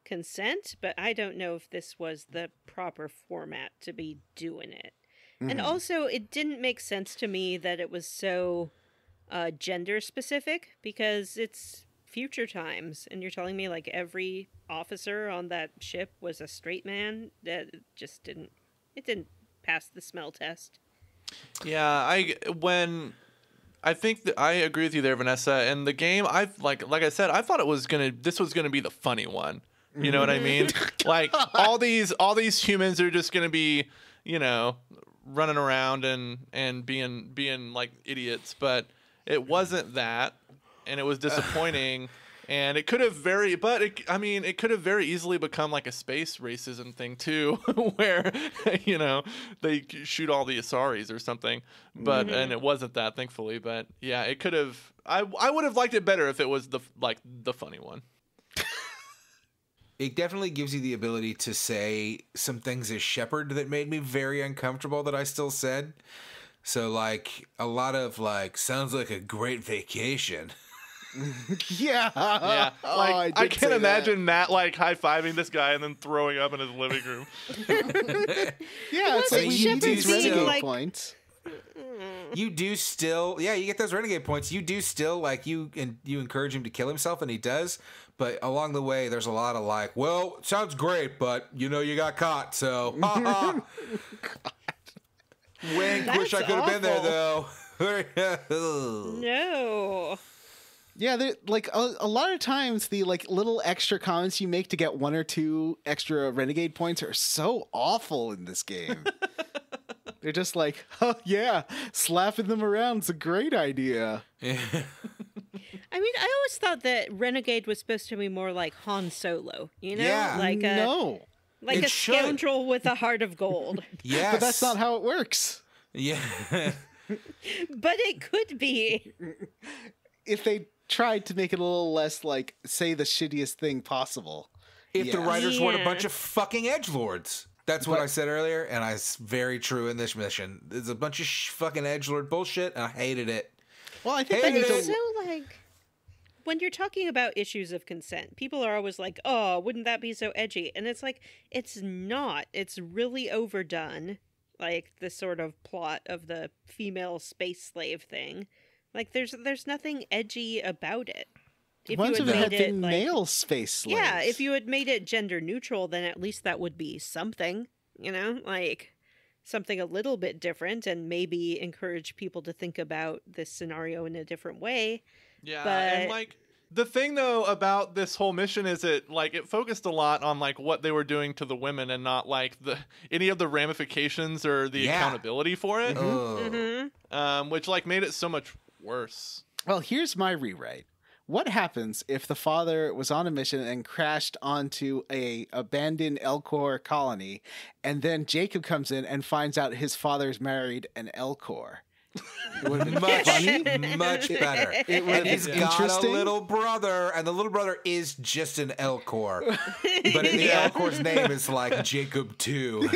consent, but I don't know if this was the proper format to be doing it. And also, it didn't make sense to me that it was so gender specific, because it's future times, and you're telling me like every officer on that ship was a straight man. That just didn't pass the smell test. Yeah, I think that I agree with you there, Vanessa. And the game, like I said, I thought this was gonna be the funny one. You know what I mean? Like all these humans are just gonna be, running around and being like idiots, but it wasn't that, and it was disappointing. And it could have it could have very easily become like a space racism thing too, where they shoot all the Asaris or something. But and it wasn't that, thankfully. But yeah, it could have. I would have liked it better if it was the funny one. It definitely gives you the ability to say some things as Shepard that made me very uncomfortable that I still said. So like a lot of like, sounds like a great vacation. Yeah. Yeah. Like I can't imagine Matt like high-fiving this guy and then throwing up in his living room. Yeah, it's like we need these renegade points. You do still, you get those renegade points. You do still like you encourage him to kill himself, and he does. But along the way, there's a lot of like, well, sounds great, but you got caught, so wink. That's wish I could have been there though. No. Yeah, like a lot of times the like little extra comments you make to get 1 or 2 extra renegade points are so awful in this game. They're just like, oh yeah, slapping them around's a great idea. I mean, I always thought that Renegade was supposed to be more like Han Solo, Yeah. like It a should. scoundrel with a heart of gold. Yes, But that's not how it works. Yeah. But it could be. If they tried to make it a little less like, say the shittiest thing possible. If the writers weren't a Yeah. bunch of fucking edgelords. That's what I said earlier, and it's very true in this mission. There's a bunch of fucking edgelord bullshit, and I hated it. Well, I think Hey, that It's needs so like, when you're talking about issues of consent, people are always like, oh, wouldn't that be so edgy? And it's like, it's not. It's really overdone. Like the sort of plot of the female space slave thing. Like there's nothing edgy about it. If Ones you of had it made had it been like, male space slaves. yeah, if you had made it gender neutral, then at least that would be something, like something a little bit different, and maybe encourage people to think about this scenario in a different way. Yeah, But- and like the thing though about this whole mission is it focused a lot on like what they were doing to the women and not like any of the ramifications or the accountability for it, which like made it so much worse. Well, here's my rewrite. What happens if the father was on a mission and crashed onto a abandoned Elcor colony, and then Jacob comes in and finds out his father's married an Elcor? It would have been funny. Much better. It would And have he's been got a interesting. little brother, and the little brother is just an Elcor. But the Elcor's name is like Jacob 2.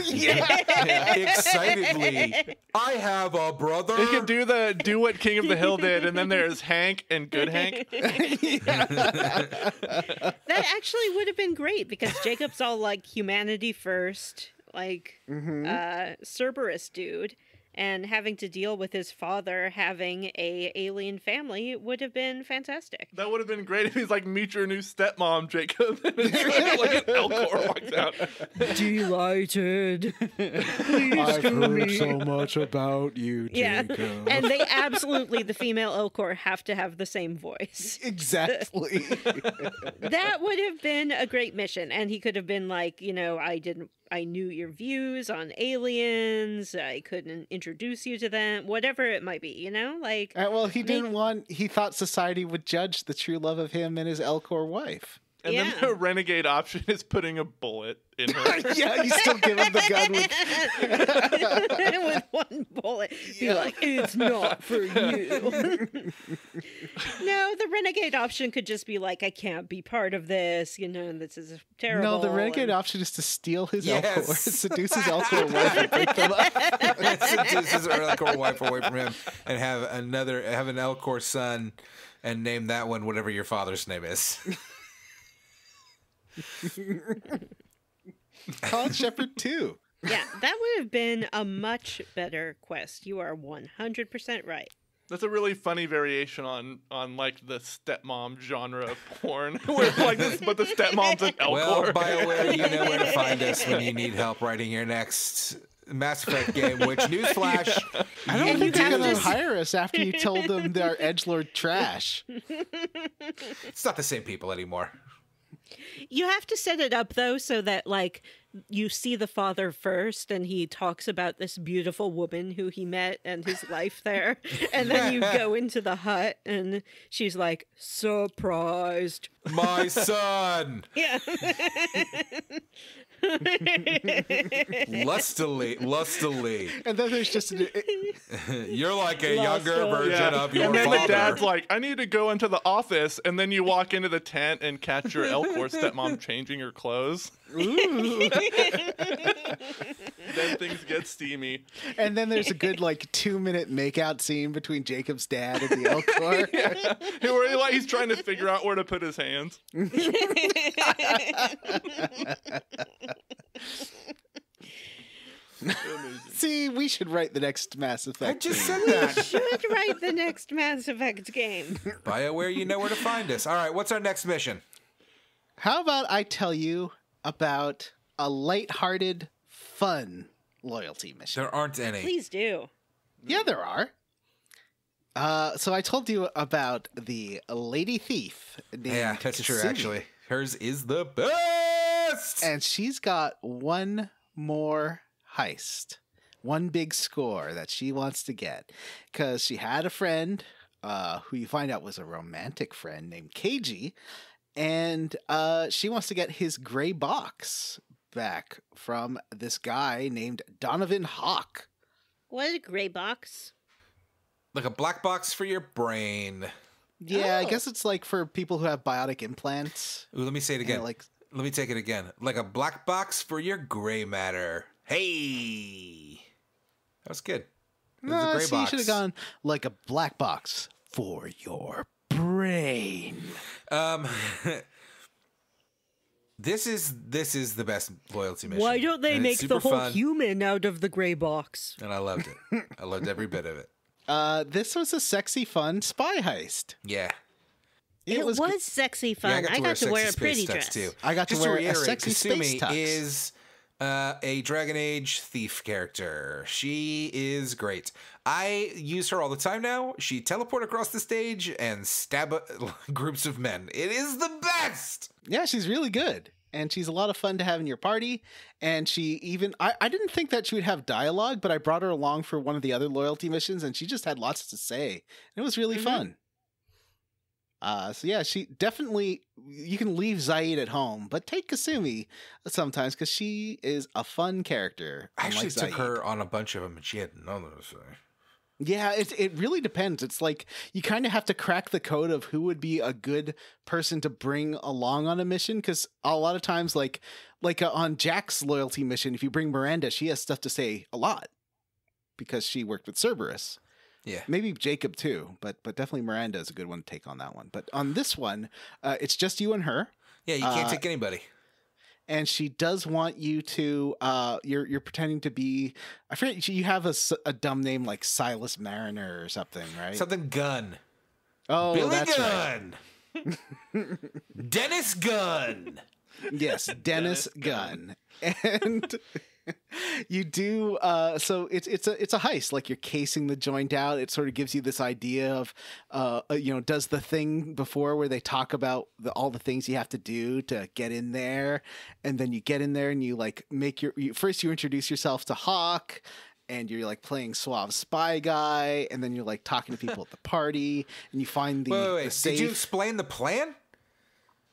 Excitedly, I have a brother. It could do what King of the Hill did, and then there's Hank and Good Hank. That actually would have been great, because Jacob's all like humanity first, like Cerberus dude, and having to deal with his father having a alien family would have been fantastic. That would have been great if he's like, meet your new stepmom, Jacob. And it's like an Elcor walks out. Delighted. I've heard so much about you, Yeah, Jacob. and they absolutely, the female Elcor, have to have the same voice. Exactly. That would have been a great mission, and he could have been like, I knew your views on aliens, I couldn't introduce you to them, whatever it might be, like... Well, he thought society would judge the true love of him and his Elcor wife. And then the renegade option is putting a bullet in her. Yeah, you still give him the gun with one bullet. Be like, it's not for you. No, the renegade option could just be like, I can't be part of this. This is terrible. No, the renegade option is to steal his Elcor, seduce his Elcor wife, and break them up. Seduce his Elcor wife away from him, and have an Elcor son, and name that one whatever your father's name is. Call it Shepherd 2. Yeah, that would have been a much better quest. You are 100% right. That's a really funny variation on like the stepmom genre of porn, where like this, but the stepmom's an Elcor. Well, BioWare, you know where to find us when you need help writing your next Mass Effect game. Which, newsflash, I don't think they're gonna hire us after you told them they're edgelord trash. It's not the same people anymore. You have to set it up, though, so that, like, you see the father first, and he talks about this beautiful woman who he met and his life there. And then you go into the hut, and she's like, surprised. My son! Yeah. Lustily. And then there's just You're like a younger version of your and then father. the dad's like, I need to go into the office, and then you walk into the tent and catch your Elcor stepmom changing her clothes. ooh. Then things get steamy. And then there's a good 2-minute makeout scene between Jacob's dad and the Elcor. Yeah. Where he's trying to figure out where to put his hands. See, we should write the next Mass Effect. I just game. said that. Should write the next Mass Effect game. BioWare, you know where to find us. All right, what's our next mission? How about I tell you about a lighthearted, fun loyalty mission? There aren't any. Please do. Yeah, there are. So I told you about the lady thief named Yeah, that's true, Kasumi. actually. Hers is the best! And she's got one more heist. One big score that she wants to get. Because she had a friend who you find out was a romantic friend named Keiji. And she wants to get his gray box back from this guy named Donovan Hawk. What is a gray box? Like a black box for your brain. Yeah, I Oh. guess it's like for people who have biotic implants. Ooh, let me say it again. Like, Let me take it again. Like a black box for your gray matter. Hey! That was good. It was a gray see, box. you should have gone like a black box for your brain. This is the best loyalty mission. Why don't they And make it's the super whole fun, human out of the gray box? And I loved it. I loved every bit of it. This was a sexy, fun spy heist. Yeah. It was gr- sexy fun. Yeah, I got to wear a sexy pretty space tux, dress. too. I got to Just wear a reiterate, sexy space Kasumi tux. is a Dragon Age thief character. She is great. I use her all the time now. She teleport across the stage and stab groups of men. It is the best! Yeah, she's really good. And she's a lot of fun to have in your party. And she even... I didn't think that she would have dialogue, but I brought her along for one of the other loyalty missions, and she just had lots to say. It was really fun. So yeah, she definitely... You can leave Zaid at home, but take Kasumi sometimes, because she is a fun character. I actually unlike took Zaid. her on a bunch of them, and she had none to say. Yeah, it really depends. It's like you kind of have to crack the code of who would be a good person to bring along on a mission, because a lot of times, like on Jack's loyalty mission, if you bring Miranda, she has stuff to say a lot because she worked with Cerberus. Yeah. Maybe Jacob too, but definitely Miranda is a good one to take on that one. But on this one, it's just you and her. Yeah, you can't take anybody. And she does want you to, you're pretending to be, I forget, you have a dumb name like Silas Mariner or something, right? Something Gunn. Oh, Billy that's Gunn. Dennis Gunn. Yes, Dennis Gunn. And you do so it's a heist. Like, you're casing the joint out. It sort of gives you this idea of does the thing before where they talk about all the things you have to do to get in there, and then you get in there and you like make first you introduce yourself to Hawk, and you're like playing suave spy guy, and then you're like talking to people at the party, and you find the Wait. safe. Did you explain the plan?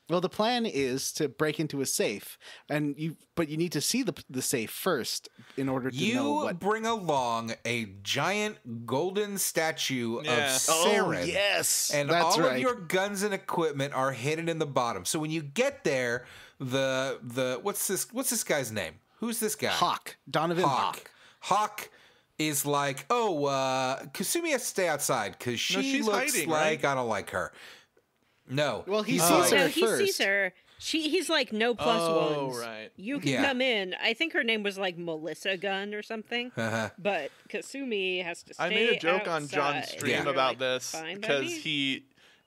Well, the plan is to break into a safe, but you need to see the safe first in order to know what. You bring along a giant golden statue of Saren. Oh, yes, and that's all right. of your guns and equipment are hidden in the bottom. So when you get there, the what's this guy's name? Who's this guy? Hawk. Donovan Hawk. Hawk is like, Kasumi has to stay outside because she looks hiding, like right? I don't like her. No. Well, he he's sees like- her No, he first. sees her. He's like, no plus Oh, ones. right. You can Yeah. come in. I think her name was like Melissa Gunn or something. Uh-huh. But Kasumi has to stay I made a joke on John's outside. stream Yeah. You're about like, this "Fine by because me." he,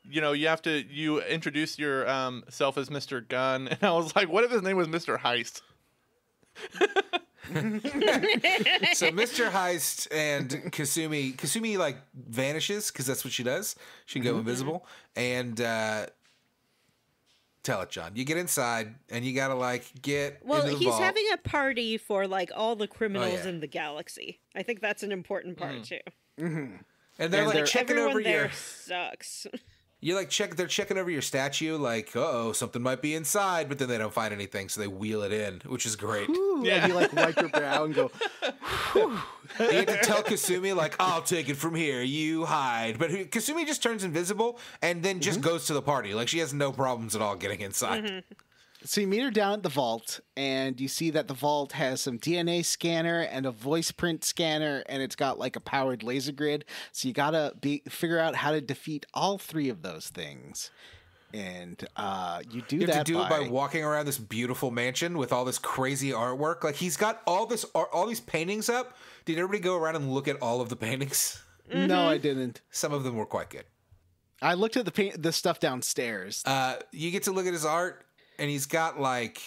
you introduce your self as Mr. Gunn, and I was like, what if his name was Mr. Heist? So Mr. Heist and Kasumi like vanishes because that's what she does. She can go invisible and tell it, John. You get inside and you gotta like get Well, into the he's vault. having a party for like all the criminals yeah. in the galaxy. I think that's an important part too. and they're and like they're- checking Everyone over there your. sucks. You like they're checking over your statue, like, something might be inside, but then they don't find anything, so they wheel it in, which is great. Ooh, Yeah. and you like wipe your brow and go, You have to tell Kasumi, like, I'll take it from here, you hide. But Kasumi just turns invisible and then just goes to the party. Like, she has no problems at all getting inside. So you meet her down at the vault, and you see that the vault has some DNA scanner and a voice print scanner, and it's got like a powered laser grid. So you gotta figure out how to defeat all three of those things, and you do You that have to do it by walking around this beautiful mansion with all this crazy artwork. Like, he's got all these paintings up. Did everybody go around and look at all of the paintings? No, I didn't. Some of them were quite good. I looked at the stuff downstairs. You get to look at his art, and he's got like,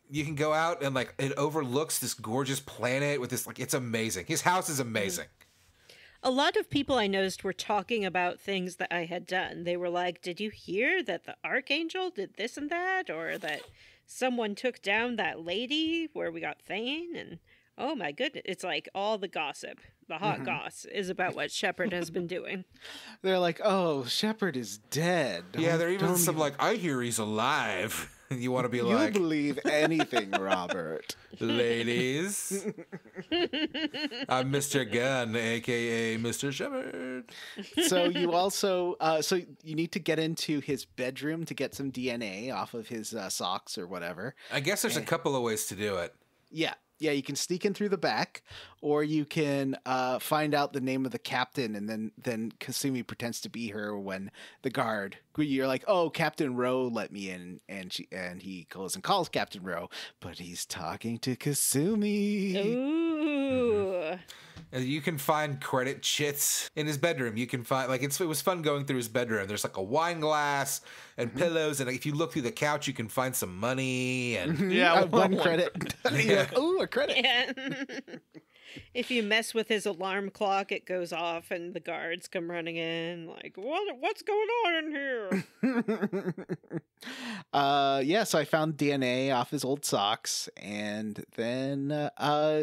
you can go out and like it overlooks this gorgeous planet with this, like, it's amazing. His house is amazing. A lot of people I noticed were talking about things that I had done. They were like, did you hear that the Archangel did this and that? Or that someone took down that lady where we got Thane? And oh my goodness, it's like all the gossip, the hot goss is about what Shepard has been doing. They're like, "Oh, Shepard is dead." Yeah, there are even Don't some like, I hear he's alive. You want to be you like, believe anything, Robert? ladies, I'm Mr. Gunn, aka Mr. Shepard. So you also so you need to get into his bedroom to get some DNA off of his socks or whatever. I guess there's a couple of ways to do it. Yeah, you can sneak in through the back, or you can find out the name of the captain, and then Kasumi pretends to be her when the guard. You're like, "Oh, Captain Rowe let me in," and he goes and calls Captain Rowe, but he's talking to Kasumi. Ooh. You can find credit chits in his bedroom. You can find, like, it was fun going through his bedroom. There's like a wine glass and pillows, and if you look through the couch, you can find some money. And Yeah, One credit. You're like, "Ooh, a credit." Yeah. If you mess with his alarm clock, it goes off and the guards come running in like, what's going on in here? Yeah, so I found DNA off his old socks, and then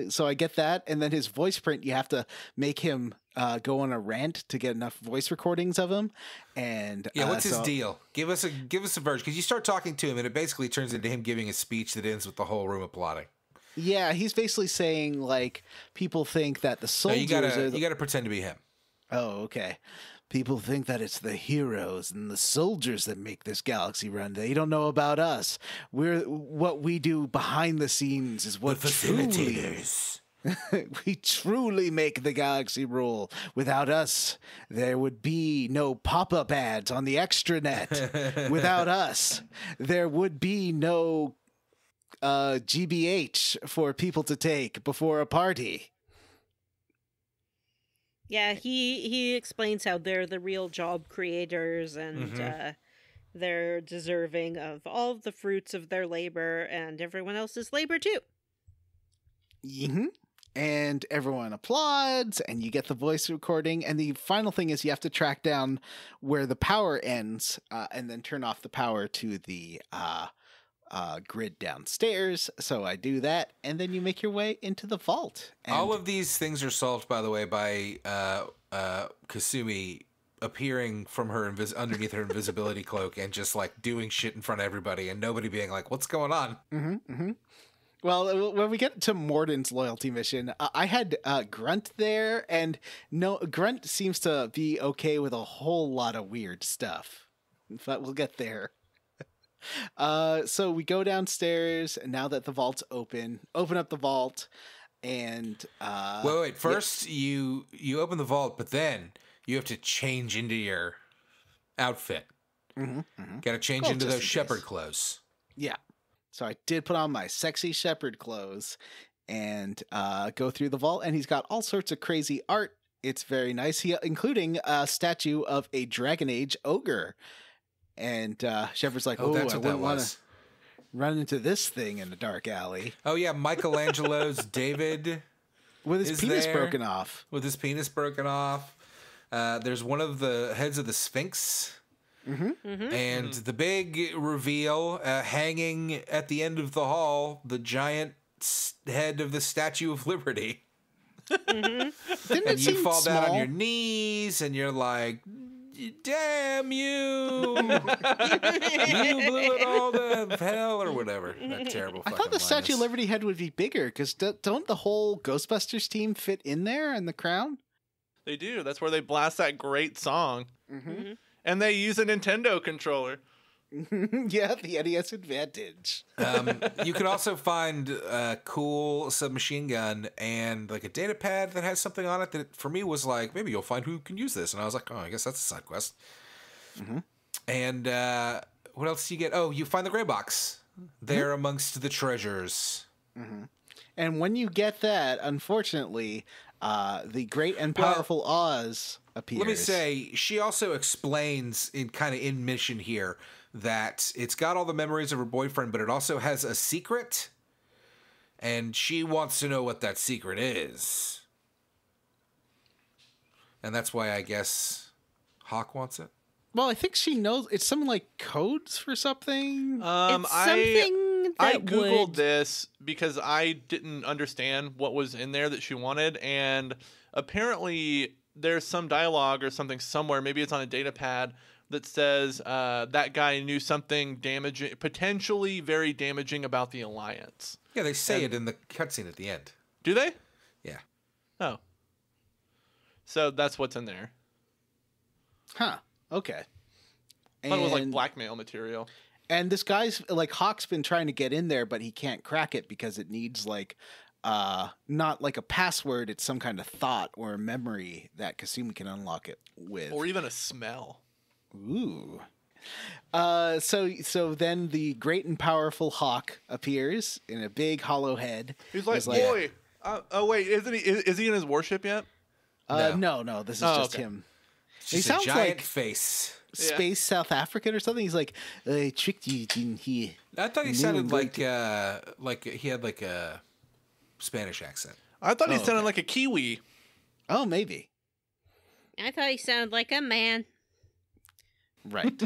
so I get that, and then his voice print, you have to make him go on a rant to get enough voice recordings of him. And yeah, what's his deal? Give us a version, because you start talking to him, and it basically turns into him giving a speech that ends with the whole room applauding. Yeah, he's basically saying like people think that the No, soldiers you gotta pretend to be him. Oh, okay. People think that it's the heroes and the soldiers that make this galaxy run. They don't know about us. What we do behind the scenes is what The facilitators. we truly make the galaxy roll. Without us, there would be no pop-up ads on the extranet. Without us, there would be no GBH for people to take before a party. Yeah, he explains how they're the real job creators and they're deserving of all of the fruits of their labor and everyone else's labor too. Mm-hmm. And everyone applauds, and you get the voice recording. And the final thing is you have to track down where the power ends, and then turn off the power to the grid downstairs. So I do that, and then you make your way into the vault. And All of these things are solved, by the way, by Kasumi appearing from her underneath her invisibility cloak and just like doing shit in front of everybody and nobody being like, what's going on? Well, when we get to Morden's loyalty mission, I had Grunt there, and no, Grunt seems to be okay with a whole lot of weird stuff, but we'll get there. So we go downstairs, and now that the vault's open up the vault, and wait. First, you open the vault, but then you have to change into your outfit. Got to change into those shepherd clothes. Yeah. So I did put on my sexy shepherd clothes and go through the vault, and he's got all sorts of crazy art. It's very nice, including a statue of a Dragon Age ogre. And Shepherd's like, that's I what that wouldn't want to was. run into this thing in a dark alley. Oh yeah, Michelangelo's David with his penis there, broken off. With his penis broken off. There's one of the heads of the Sphinx. And the big reveal hanging at the end of the hall, the giant head of the Statue of Liberty. Didn't And you fall small? down on your knees and you're like, damn you. You blew it all to hell or whatever. That terrible I fucking thought the Statue of line is. Liberty head would be bigger, because don't the whole Ghostbusters team fit in there in the crown? They do. That's where they blast that great song. And they use a Nintendo controller. Yeah, the NES Advantage. You could also find a cool submachine gun and like a data pad that has something on it that for me was like, maybe you'll find who can use this. And I was like, oh, I guess that's a side quest. And what else do you get? Oh, you find the gray box there amongst the treasures. And when you get that, unfortunately, the great and powerful Oz appears. Let me say, she also explains in mission here that it's got all the memories of her boyfriend, but it also has a secret, and she wants to know what that secret is. And that's why I guess Hawk wants it. Well, I think she knows. It's some like codes for something. It's something I that googled would... this because I didn't understand what was in there that she wanted, and apparently there's some dialogue or something somewhere. Maybe it's on a data pad that says that guy knew something damaging, potentially very damaging about the Alliance. Yeah, they say it in the cutscene at the end. Do they? Yeah. Oh. So that's what's in there. Huh. Okay. I thought it was like blackmail material. And this guy's like Hawk's been trying to get in there, but he can't crack it because it needs like not like a password. It's some kind of thought or a memory that Kasumi can unlock it with, Or even a smell. Ooh. So then the great and powerful Hawk appears in a big hollow head. He's like, boy. Oh wait, isn't he? Is he in his warship yet? No. This is just okay. him. He sounds a giant face. Space South African or something. He's like, I tricked you, didn't he? I thought he sounded like he had like a Spanish accent. I thought he sounded like a Kiwi. Oh, maybe. I thought he sounded like a man. Right.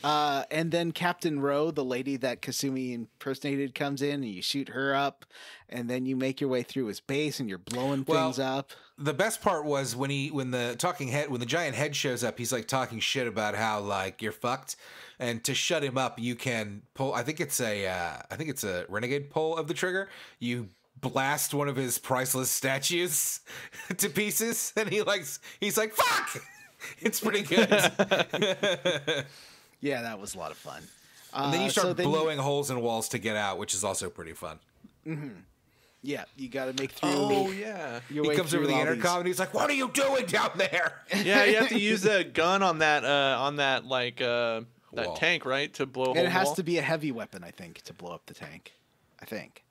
And then Captain Rowe, the lady that Kasumi impersonated, comes in and you shoot her up, and then you make your way through his base and you're blowing things up. The best part was when the giant head shows up, he's like talking shit about how like you're fucked, and to shut him up, you can pull. I think it's a renegade pull of the trigger. You blast one of his priceless statues to pieces, and he's like fuck. It's pretty good. Yeah, that was a lot of fun. And then you start blowing holes in walls to get out, which is also pretty fun. Yeah, you got to make through. Oh yeah. He comes over the intercom and he's like, "What are you doing down there?" Yeah, you have to use a gun on that Wall. tank, right, to blow a hole. And it in the has wall? to be a heavy weapon, I think, to blow up the tank. I think.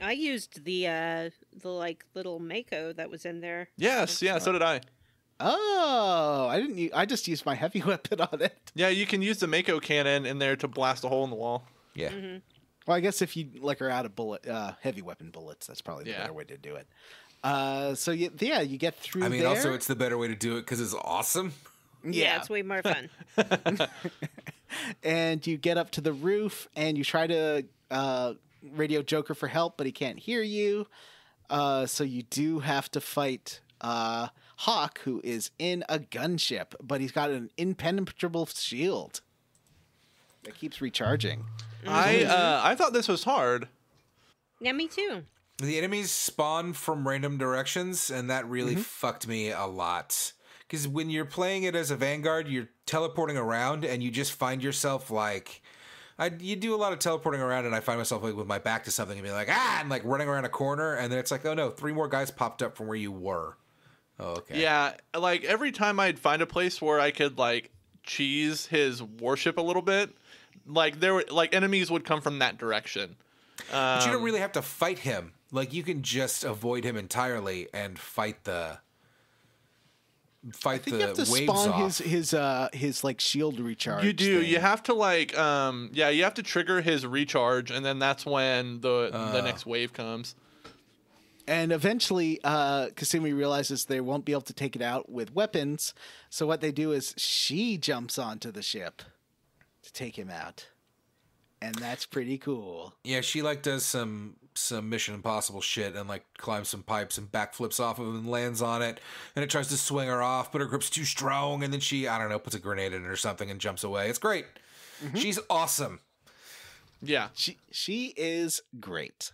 I used the like little Mako that was in there. Yes, yeah, so did I. Oh, I didn't. I just used my heavy weapon on it. Yeah, you can use the Mako cannon in there to blast a hole in the wall. Yeah. Well, I guess if you are out of heavy weapon bullets, that's probably the better way to do it. So you get through. I mean, there. also it's the better way to do it because it's awesome. Yeah, it's way more fun. And you get up to the roof and you try to radio Joker for help, but he can't hear you. So you do have to fight Hawk, who is in a gunship, but he's got an impenetrable shield that keeps recharging. I thought this was hard. Yeah, me too. The enemies spawn from random directions, and that really fucked me a lot. Because when you're playing it as a Vanguard, you're teleporting around, and you just find yourself like... you do a lot of teleporting around, and I find myself like with my back to something and be like, and like running around a corner, and then it's like, oh no, 3 more guys popped up from where you were. Oh, okay. Yeah, like every time I'd find a place where I could like cheese his warship a little bit, like there were like enemies would come from that direction. But you don't really have to fight him. Like you can just avoid him entirely and fight the I think you have to waves spawn off. his like shield recharge. You do. thing. You have to like you have to trigger his recharge, and then that's when the next wave comes. And eventually, Kasumi realizes they won't be able to take it out with weapons. So what they do is she jumps onto the ship to take him out. And that's pretty cool. Yeah, she like does some Mission Impossible shit and like climbs some pipes and backflips off of it and lands on it, and it tries to swing her off, but her grip's too strong, and then she, I don't know, puts a grenade in it or something and jumps away. It's great. She's awesome. Yeah. She is great.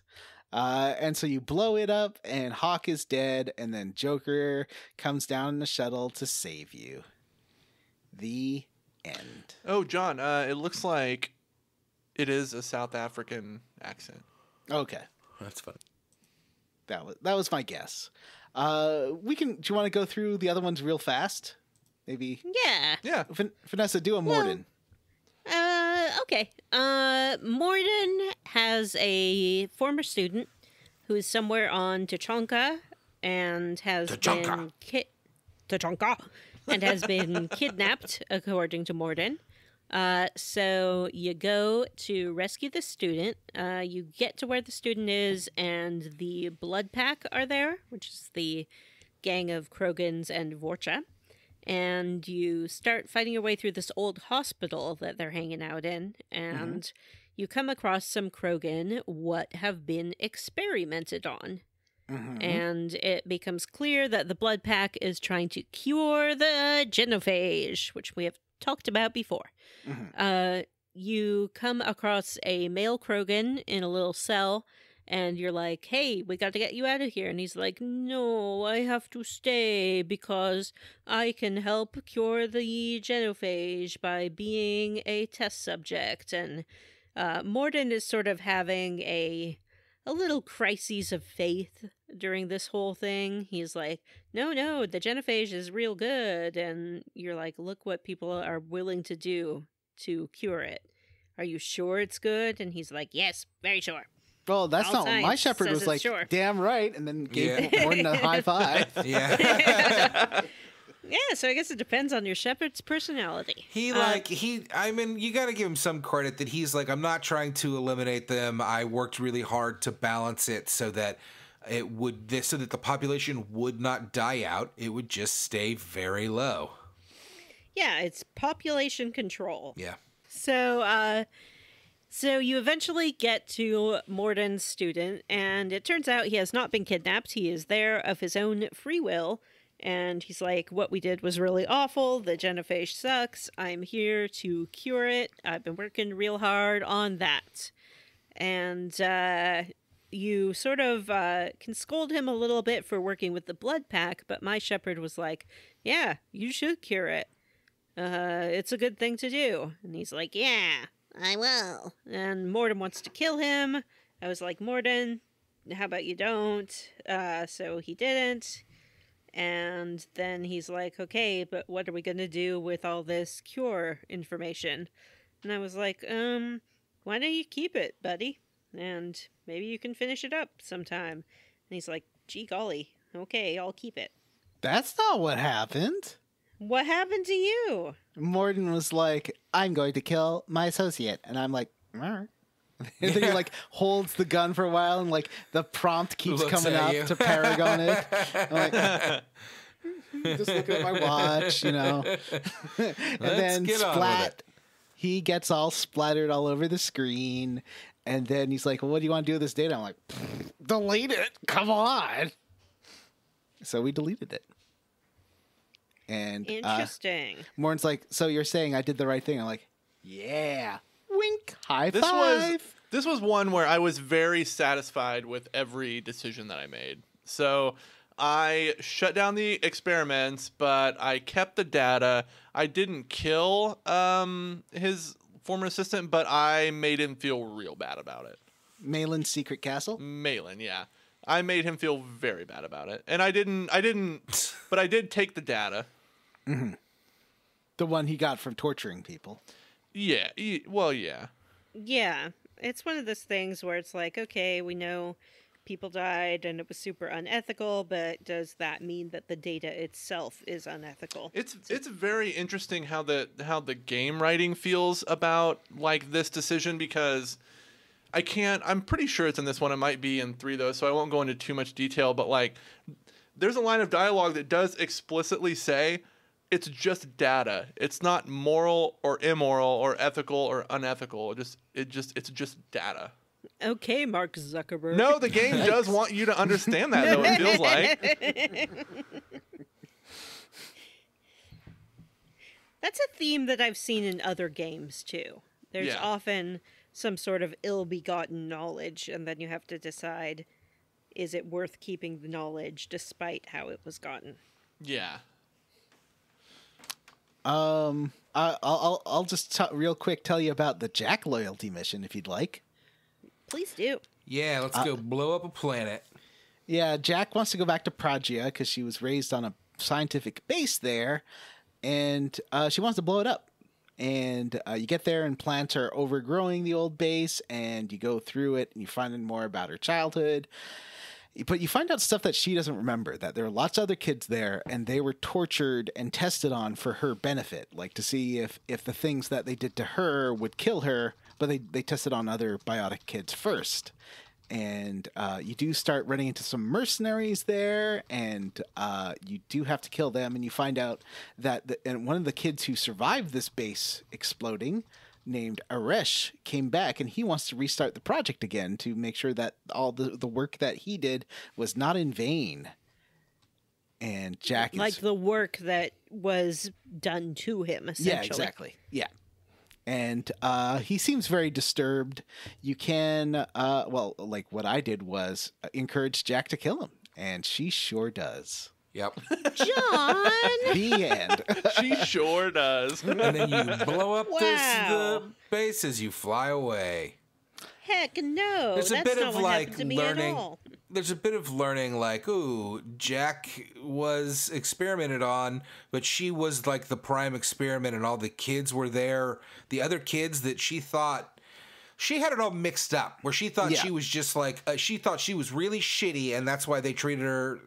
And so you blow it up, and Hawk is dead, and then Joker comes down in the shuttle to save you. The end. Oh, John, it looks like it is a South African accent. Okay. That's fun. That was my guess. Do you want to go through the other ones real fast? Maybe. Yeah. Yeah. Vanessa, do a Morden. Okay. Morden has a former student who is somewhere on Tachanka and has Tachanka. been Tachanka and has been kidnapped, according to Morden. So you go to rescue the student. You get to where the student is, and the Blood Pack are there, which is the gang of Krogans and Vorcha. And you start fighting your way through this old hospital that they're hanging out in, and you come across some Krogan what have been experimented on. And it becomes clear that the Blood Pack is trying to cure the genophage, which we have talked about before. You come across a male Krogan in a little cell, and you're like, hey, we got to get you out of here. And he's like, no, I have to stay because I can help cure the genophage by being a test subject. And Morden is sort of having a little crisis of faith during this whole thing. He's like, no, the genophage is real good. And you're like, look what people are willing to do to cure it. Are you sure it's good? And he's like, yes, very sure. Well, that's All not what my science shepherd says was it's like, sure. damn right, and then gave Morden a high five. Yeah. Yeah, so I guess it depends on your shepherd's personality. I mean, you got to give him some credit that he's like, I'm not trying to eliminate them. I worked really hard to balance it so that so that the population would not die out. It would just stay very low. Yeah, it's population control. Yeah. So you eventually get to Morden's student, and it turns out he has not been kidnapped. He is there of his own free will, and he's like, what we did was really awful. The genophage sucks. I'm here to cure it. I've been working real hard on that. And you sort of can scold him a little bit for working with the Blood Pack, but my shepherd was like, yeah, you should cure it. It's a good thing to do. And he's like, yeah, I will. And Morden wants to kill him. I was like, Morden, how about you don't? So he didn't. And then he's like, okay, but what are we going to do with all this cure information? And I was like, why don't you keep it, buddy? And maybe you can finish it up sometime. And he's like, gee golly, okay, I'll keep it. That's not what happened. What happened to you? Morden was like, I'm going to kill my associate. And I'm like, all right. And then he like holds the gun for a while, and like the prompt keeps Looks coming at up you. to Paragon it. I'm like, just looking at my watch, and then get on with splat. it. He gets all splattered all over the screen, and then he's like, well, what do you want to do with this data? I'm like, delete it. Come on. So we deleted it. And Interesting. Morinth's like, so you're saying I did the right thing? I'm like, yeah. Wink. High This five. was one where I was very satisfied with every decision that I made. So I shut down the experiments, but I kept the data. I didn't kill his former assistant, but I made him feel real bad about it. Malin's secret castle? Malin, yeah. I made him feel very bad about it. And I didn't, but I did take the data. Mm-hmm. The one he got from torturing people. Yeah, well, yeah. Yeah. It's one of those things where it's like, okay, we know people died and it was super unethical, but does that mean that the data itself is unethical? It's very interesting how the game writing feels about like this decision, because I'm pretty sure it's in this one. It might be in 3 though, so I won't go into too much detail, but like there's a line of dialogue that does explicitly say it's just data. It's not moral or immoral or ethical or unethical. It's just data. Okay, Mark Zuckerberg. No, the game does want you to understand that, though, it feels like. That's a theme that I've seen in other games, too. There's Yeah. often some sort of ill-begotten knowledge, and then you have to decide, is it worth keeping the knowledge despite how it was gotten? Yeah. I'll just real quick tell you about the Jack loyalty mission if you'd like. Please do. Yeah, let's go blow up a planet. Yeah, Jack wants to go back to Pragia because she was raised on a scientific base there, and she wants to blow it up. And you get there, and plants are overgrowing the old base, and you go through it, and you find out more about her childhood. But you find out stuff that she doesn't remember, that there are lots of other kids there, and they were tortured and tested on for her benefit, like to see if the things that they did to her would kill her, but they tested on other biotic kids first. And you do start running into some mercenaries there, and you do have to kill them, and you find out that and one of the kids who survived this base exploding, named Aresh, came back, and he wants to restart the project again to make sure that all the work that he did was not in vain. And Jack is... Like the work that was done to him, essentially. Yeah, exactly. Yeah. And he seems very disturbed. You can, like what I did was encourage Jack to kill him. And she sure does. Yep. John! The end. She sure does. And then you blow up Wow. the base as you fly away. Heck no. There's a That's bit not of what like happened to me learning. at all. There's a bit of learning, like, ooh, Jack was experimented on, but she was like the prime experiment, and all the kids were there. The other kids that she thought, she had it all mixed up, where she thought she was just like, she thought she was really shitty, and that's why they treated her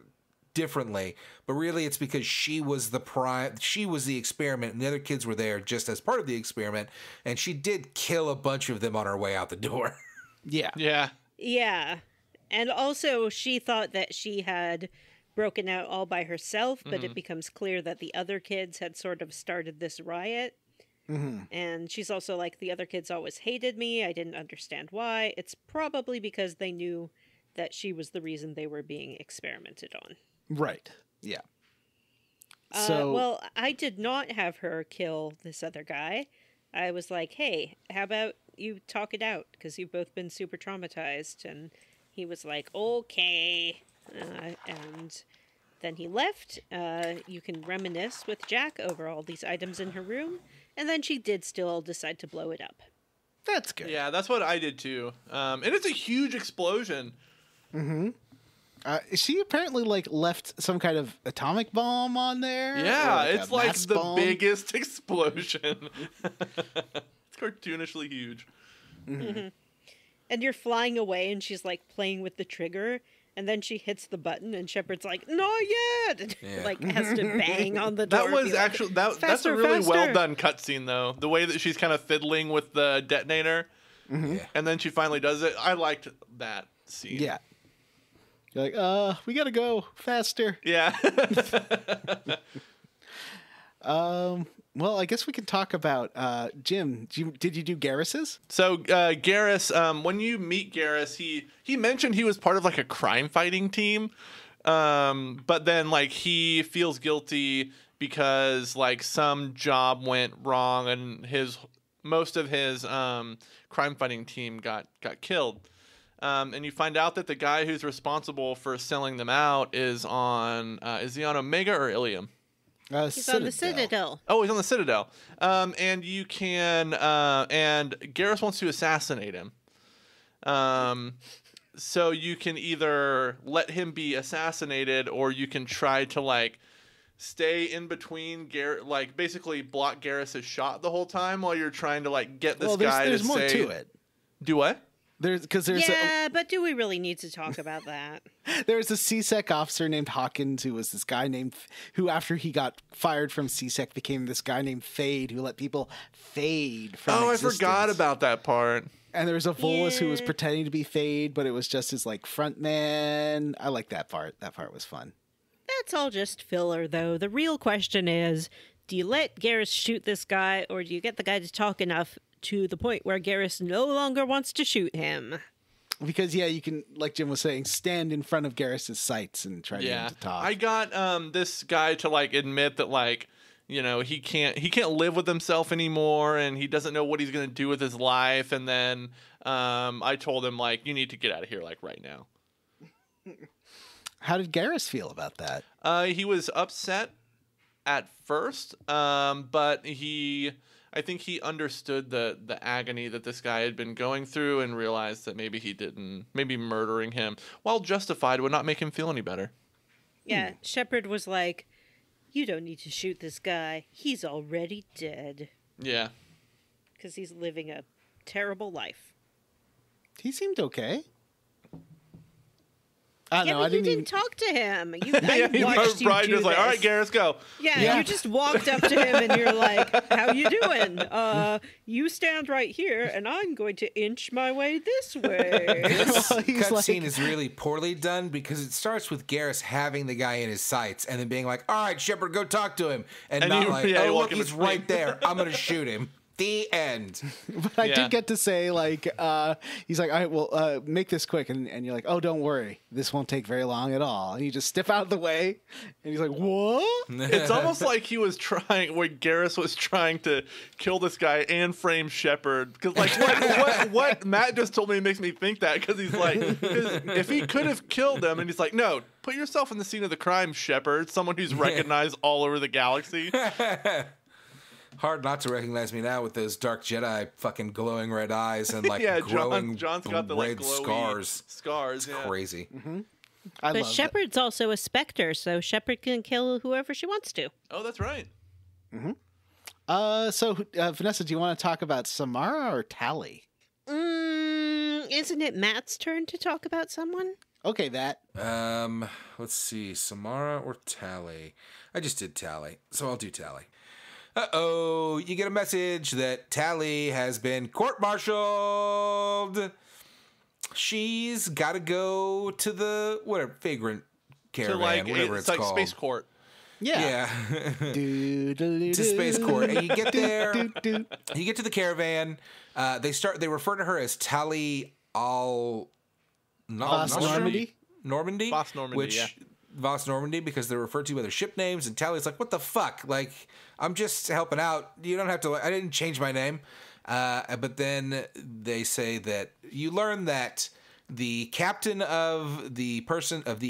differently. But really, it's because she was the prime, she was the experiment, and the other kids were there just as part of the experiment, and she did kill a bunch of them on her way out the door. Yeah. Yeah. Yeah. And also, she thought that she had broken out all by herself, but it becomes clear that the other kids had sort of started this riot. Mm-hmm. And she's also like, the other kids always hated me. I didn't understand why. It's probably because they knew that she was the reason they were being experimented on. Right. Yeah. Well, I did not have her kill this other guy. I was like, hey, how about you talk it out? Because you've both been super traumatized. And he was like, okay. And then he left. You can reminisce with Jack over all these items in her room. And then she did still decide to blow it up. That's good. Yeah, that's what I did too. And it's a huge explosion. Mm-hmm. She apparently left some kind of atomic bomb on there. Yeah, or it's a like mass the bomb. biggest explosion. It's cartoonishly huge. Mm-hmm. And you're flying away, and she's like playing with the trigger, and then she hits the button, and Shepard's like, "Not yet!" And, like has to bang on the door. That was be like, actually that's a "Faster, really faster." well done cutscene though. The way that she's kind of fiddling with the detonator, Yeah. and then she finally does it. I liked that scene. Yeah. You're like, we gotta go faster. Yeah. Well, I guess we could talk about Jim. Did you do Garrus's? So Garrus, when you meet Garrus, he mentioned he was part of like a crime fighting team, but then like he feels guilty because like some job went wrong and most of his crime fighting team got killed. And you find out that the guy who's responsible for selling them out is he on Omega or Ilium? He's on the Citadel. Oh, he's on the Citadel. And you can and Garrus wants to assassinate him. So you can either let him be assassinated, or you can try to like stay in between like basically block Garrus' shot the whole time while you're trying to like get this guy there's to more say. to it. Do what? There's but do we really need to talk about that? There's a CSEC officer named Hawkins who was this guy who after he got fired from CSEC became this guy named Fade who let people fade from existence. I forgot about that part. And there was a Volus who was pretending to be Fade, but it was just his like front man. I like that part. That part was fun. That's all just filler, though. The real question is, do you let Garrus shoot this guy, or do you get the guy to talk enough to the point where Garrus no longer wants to shoot him? Because, yeah, you can, like Jim was saying, stand in front of Garrus' sights and try to get him to talk. I got this guy to, like, admit that, like, you know, he can't live with himself anymore, and he doesn't know what he's going to do with his life, and then I told him, like, you need to get out of here, like, right now. How did Garrus feel about that? He was upset at first, but I think he understood the agony that this guy had been going through and realized that maybe murdering him, while justified, would not make him feel any better. Yeah, Shepard was like, you don't need to shoot this guy. He's already dead. Yeah. Because he's living a terrible life. He seemed okay. I Yeah, know. but you didn't talk to him. Watched Brian you do was like, all right, this. Garrus, go. Yeah, you just walked up to him and you're like, how you doing? You stand right here and I'm going to inch my way this way. This Well, he's cutscene like- is really poorly done because it starts with Garrus having the guy in his sights and then being like, all right, Shepard, go talk to him. And not you- like, yeah, you oh, walk look, in he's between. right there. I'm going to shoot him. The end. But I Yeah. did get to say, like, he's like, all right, well, make this quick. And you're like, oh, don't worry. This won't take very long at all. And you just step out of the way. And he's like, what? It's almost like he was where Garrus was trying to kill this guy and frame Shepard. Because, like, what Matt just told me makes me think that. Because he's like, 'cause if he could have killed him, and he's like, no, put yourself in the scene of the crime, Shepard. Someone who's recognized all over the galaxy. Hard not to recognize me now with those dark Jedi fucking glowing red eyes and like Yeah, growing John's got the like red glowy scars. Scars, yeah. Crazy. I But love Shepard's also a Spectre, so Shepard can kill whoever she wants to. Oh, that's right. So, Vanessa, do you want to talk about Samara or Tally? Isn't it Matt's turn to talk about someone? Okay, that. Let's see, Samara or Tally? I just did Tally, so I'll do Tally. Uh-oh, you get a message that Tally has been court-martialed. She's got to go to the, whatever, Vagrant Caravan, whatever it's like called. Space Court. Yeah. To Space Court. And you get there, you get to the caravan. They refer to her as Tally Normandy? Normandy? Voss Normandy, yeah. Voss Normandy, because they're referred to by their ship names, and Tally's like, what the fuck? Like, I'm just helping out. You don't have to, I didn't change my name. But then they say that you learn that the captain of the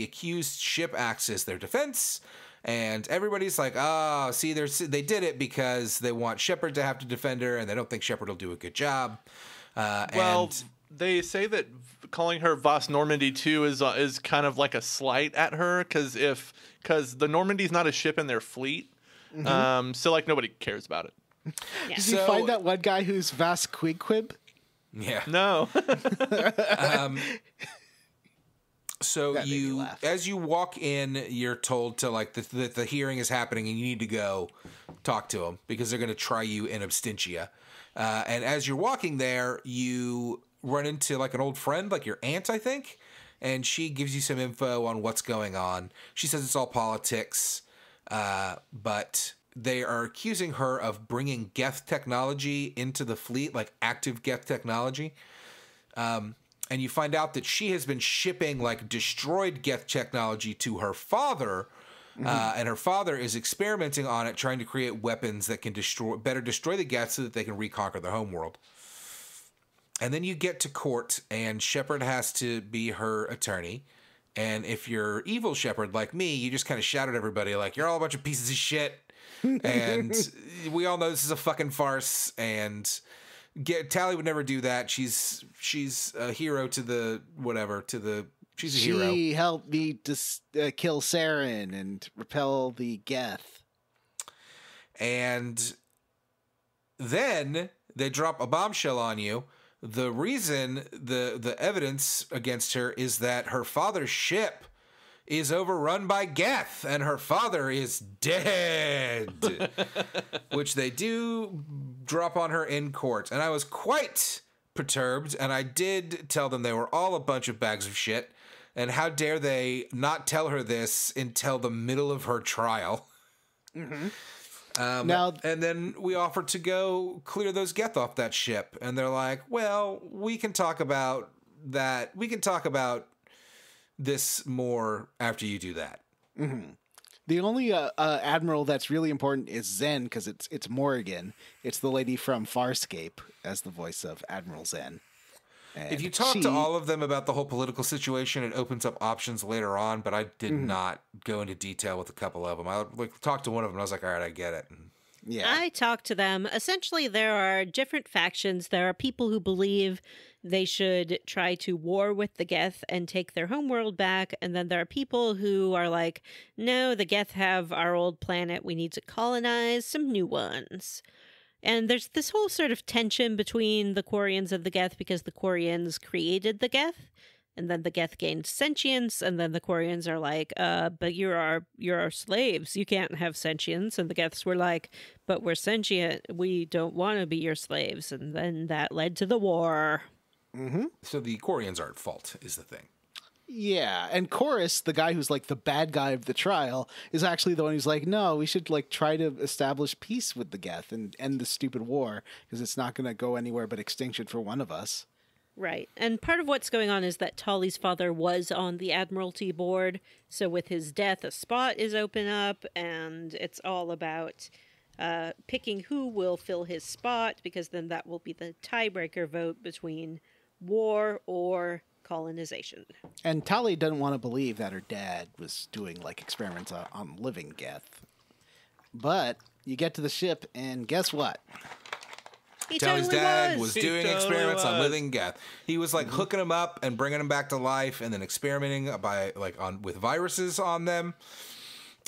accused ship acts as their defense, and everybody's like, oh, see, they did it because they want Shepard to have to defend her, and they don't think Shepard will do a good job. They say that calling her Voss Normandy too is kind of like a slight at her because the Normandy's not a ship in their fleet, so like nobody cares about it. Yeah. Did you find that one guy who's Vas Quigquib? Yeah. No. So That made me laugh. as you walk in, you're told to like the hearing is happening and you need to go talk to them because they're going to try you in absentia. And as you're walking there, you run into like an old friend, like your aunt, I think, and she gives you some info on what's going on. She says it's all politics, but they are accusing her of bringing Geth technology into the fleet, like active Geth technology. And you find out that she has been shipping like destroyed Geth technology to her father, And her father is experimenting on it, trying to create weapons that can better destroy the Geth so that they can reconquer their homeworld. And then you get to court, and Shepard has to be her attorney. And if you're evil Shepard like me, you just kind of shout at everybody like, you're all a bunch of pieces of shit. And we all know this is a fucking farce. And Tally would never do that. She's a hero to the whatever, she's a hero. She helped me to kill Saren and repel the Geth. And then they drop a bombshell on you. The reason, the evidence against her is that her father's ship is overrun by Geth, and her father is dead. Which they do drop on her in court. And I was quite perturbed, and I did tell them they were all a bunch of bags of shit. And how dare they not tell her this until the middle of her trial. Mm-hmm. And then we offered to go clear those Geth off that ship. And they're like, well, we can talk about that. We can talk about this more after you do that. Mm-hmm. The only admiral that's really important is Zen, because it's Morrigan. It's the lady from Farscape as the voice of Admiral Zen. And if you talk to all of them about the whole political situation, it opens up options later on, but I did not go into detail with a couple of them. I talked to one of them, and I was like, all right, I get it. Yeah. I talked to them. Essentially, there are different factions. There are people who believe they should try to war with the Geth and take their homeworld back. And then there are people who are like, no, the Geth have our old planet. We need to colonize some new ones. And there's this whole sort of tension between the Quarians and the Geth because the Quarians created the Geth, and then the Geth gained sentience, and then the Quarians are like, but you're our slaves. You can't have sentience. And the Geths were like, but we're sentient. We don't want to be your slaves. And then that led to the war. Mm-hmm. So the Quarians are at fault, is the thing. Yeah, and Chorus, the guy who's like the bad guy of the trial, is actually the one who's like, no, we should like try to establish peace with the Geth and end the stupid war because it's not going to go anywhere but extinction for one of us. Right. And part of what's going on is that Tali's father was on the Admiralty board. So with his death, a spot is open up, and it's all about picking who will fill his spot, because then that will be the tiebreaker vote between war or colonization. And Tali doesn't want to believe that her dad was doing like experiments on living Geth. But you get to the ship, and guess what? Tali's dad was doing totally experiments on was. living Geth. He was like hooking them up and bringing them back to life, and then experimenting with viruses on them.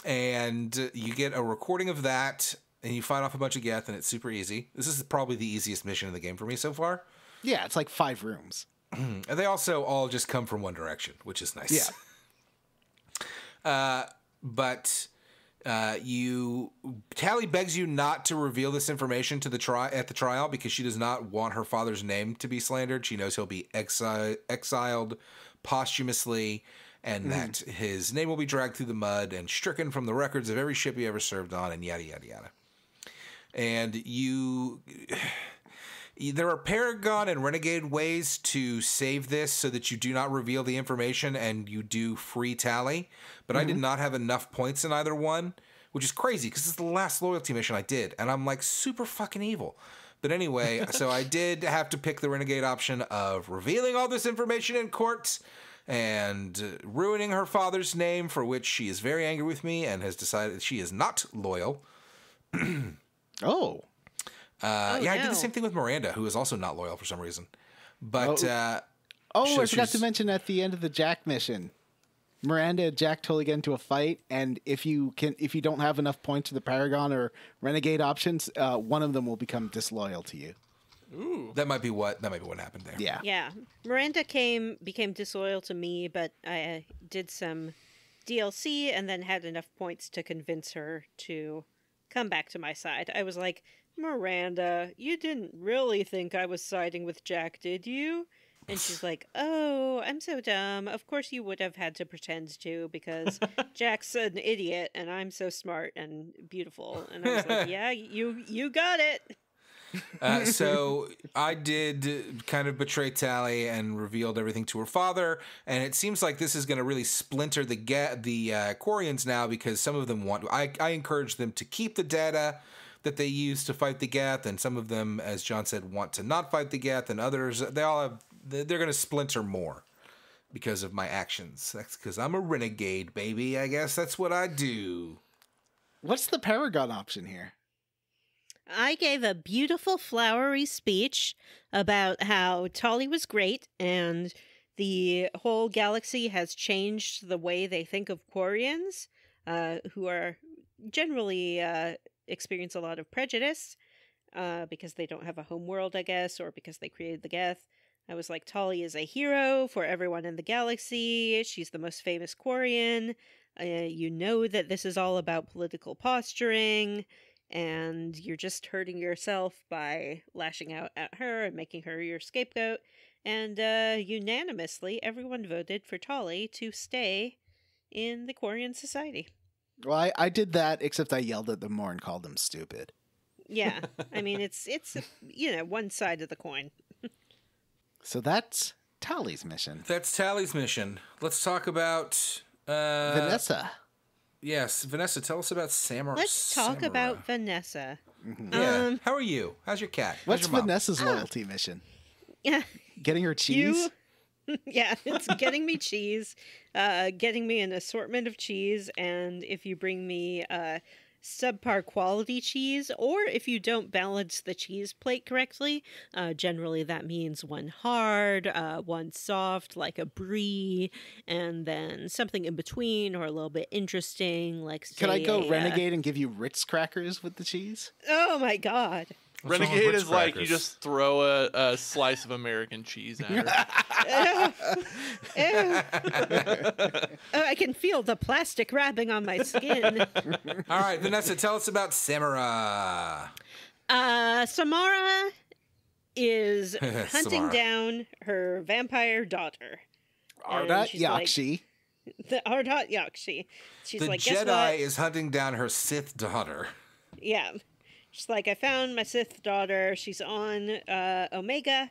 And you get a recording of that, and you fight off a bunch of Geth, and it's super easy. This is probably the easiest mission in the game for me so far. Yeah, it's like 5 rooms. And they also all just come from one direction, which is nice. Yeah. But Tali begs you not to reveal this information to at the trial because she does not want her father's name to be slandered. She knows he'll be exiled posthumously, and that his name will be dragged through the mud and stricken from the records of every ship he ever served on, and yada yada yada. And there are Paragon and Renegade ways to save this so that you do not reveal the information and you do free Tali. But I did not have enough points in either one, which is crazy because it's the last loyalty mission I did. And I'm like super fucking evil. But anyway, so I did have to pick the Renegade option of revealing all this information in court and ruining her father's name, for which she is very angry with me and has decided she is not loyal. Oh. I did the same thing with Miranda, who is also not loyal for some reason. But I forgot to mention at the end of the Jack mission, Miranda and Jack totally get into a fight, and if you don't have enough points to the Paragon or Renegade options, one of them will become disloyal to you. Ooh. that might be what happened there. Yeah. Yeah. Miranda became disloyal to me, but I did some DLC and then had enough points to convince her to come back to my side. I was like, Miranda, you didn't really think I was siding with Jack, did you? And she's like, oh, I'm so dumb. Of course you would have had to pretend to because Jack's an idiot and I'm so smart and beautiful. And I was like, yeah, you got it. So I did kind of betray Tally and revealed everything to her father, and it seems like this is going to really splinter the Quarians now, because some of them want. I encourage them to keep the data that they use to fight the Geth, and some of them, as John said, want to not fight the Geth, and others they're going to splinter more because of my actions. That's because I'm a renegade, baby. I guess that's what I do. What's the Paragon option here? I gave a beautiful flowery speech about how Tolly was great and the whole galaxy has changed the way they think of Quarians, who are generally experience a lot of prejudice because they don't have a home world, I guess, or because they created the Geth. I was like, Tolly is a hero for everyone in the galaxy. She's the most famous Quarian. You know that this is all about political posturing, and you're just hurting yourself by lashing out at her and making her your scapegoat. And unanimously, everyone voted for Tolly to stay in the Quarian society. Well, I did that, except I yelled at them more and called them stupid. Yeah, I mean, it's one side of the coin. So that's Tally's mission. That's Tally's mission. Let's talk about Vanessa. Yes, Vanessa, tell us about Samurai. Let's talk about Vanessa. Mm-hmm. Yeah. How are you? How's your cat? How's What's your mom? Vanessa's loyalty mission? Yeah. Getting her cheese? Yeah, it's getting me cheese, getting me an assortment of cheese, and if you bring me subpar quality cheese, or if you don't balance the cheese plate correctly, generally that means one hard, one soft, like a brie, and then something in between, or a little bit interesting, like say, Can I go renegade and give you Ritz crackers with the cheese? Oh my god. Renegade is like you just throw a slice of American cheese at her. Oh, I can feel the plastic wrapping on my skin. All right, Vanessa, tell us about Samara. Samara is hunting Samara. down her vampire daughter. Ardat Yakshi. The Ardat Yakshi. She's The like, guess Jedi what? is hunting down her Sith daughter. Yeah. She's like, I found my Sith daughter. She's on Omega.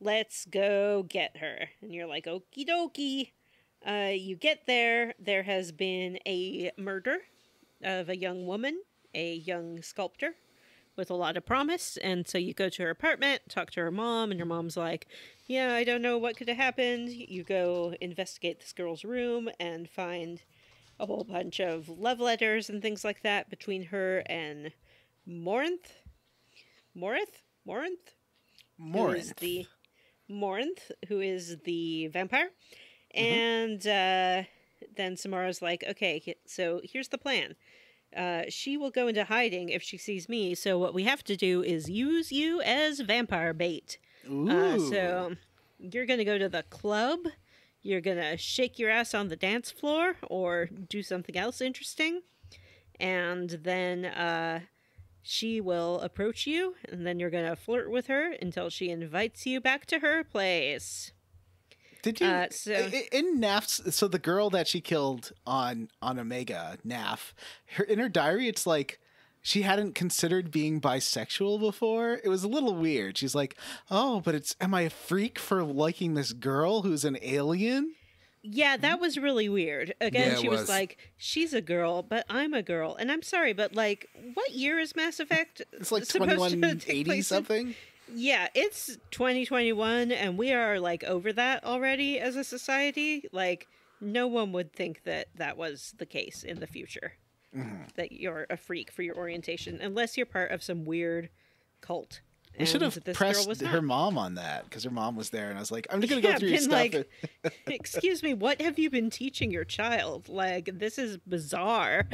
Let's go get her. And you're like, okie dokie. You get there. There has been a murder of a young woman, a young sculptor with a lot of promise. And so you go to her apartment, talk to her mom, and her mom's like, yeah, I don't know what could have happened. You go investigate this girl's room and find a whole bunch of love letters and things like that between her and Morinth, who is the vampire. And then Samara's like, okay, so here's the plan. She will go into hiding if she sees me, so what we have to do is use you as vampire bait. So you're going to go to the club, you're going to shake your ass on the dance floor, or do something else interesting, and then she will approach you, and then you're going to flirt with her until she invites you back to her place. Did you in Naf's? So the girl that she killed on Omega, Naf, in her diary, it's like she hadn't considered being bisexual before. It was a little weird. She's like, "Oh, but am I a freak for liking this girl who's an alien?" Yeah, that was really weird. Again, Yeah, she was like, she's a girl, but I'm a girl. And I'm sorry, but like, what year is Mass Effect? It's like supposed to take 2180 place in? something. Yeah, it's 2021, and we are like over that already as a society. Like, no one would think that that was the case in the future. That you're a freak for your orientation, unless you're part of some weird cult. We should have pressed her mom on that, because her mom was there, and I was like, I'm just going to go through your stuff. Like, excuse me, what have you been teaching your child? Like, this is bizarre.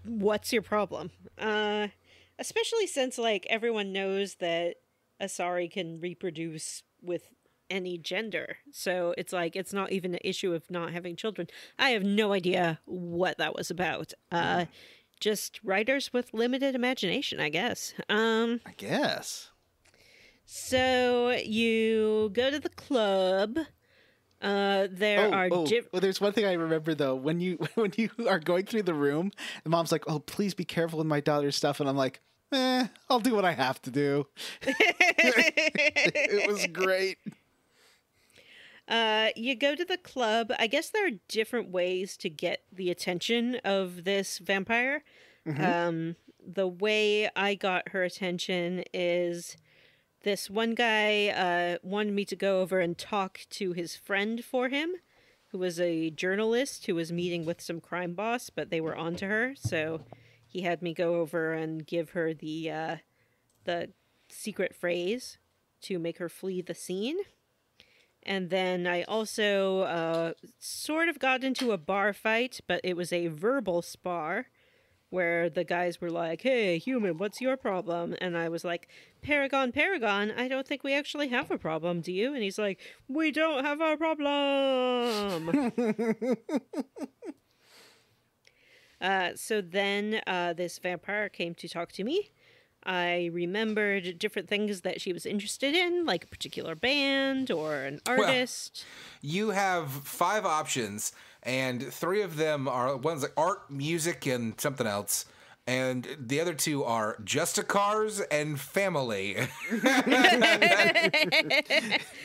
What's your problem? Especially since, like, everyone knows that Asari can reproduce with any gender. So it's like, it's not even an issue of not having children. I have no idea what that was about. Just writers with limited imagination, I guess. I guess. So you go to the club. Well, there's one thing I remember though. When you are going through the room, the mom's like, "Oh, please be careful with my daughter's stuff," and I'm like, I'll do what I have to do. It was great. You go to the club. I guess there are different ways to get the attention of this vampire. The way I got her attention is this one guy wanted me to go over and talk to his friend for him, who was a journalist who was meeting with some crime boss, but they were on to her. So he had me go over and give her the secret phrase to make her flee the scene. And then I also sort of got into a bar fight, but it was a verbal spar where the guys were like, "Hey, human, what's your problem?" And I was like, Paragon, I don't think we actually have a problem, do you?" And he's like, "We don't have a problem." So then this vampire came to talk to me. I remembered different things that she was interested in, like a particular band or an artist. Well, you have 5 options, and 3 of them are one's like art, music, and something else. And the other 2 are just a cars and family.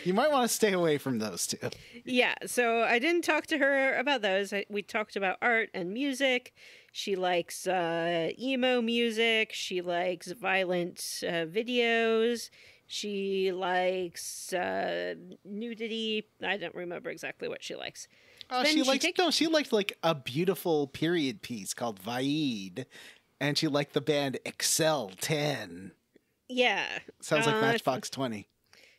You might want to stay away from those 2. Yeah, so I didn't talk to her about those. We talked about art and music. She likes emo music. She likes violent videos. She likes nudity. I don't remember exactly what she likes. She liked like a beautiful period piece called Vaid, and she liked the band Excel 10. Yeah, sounds like Matchbox 20.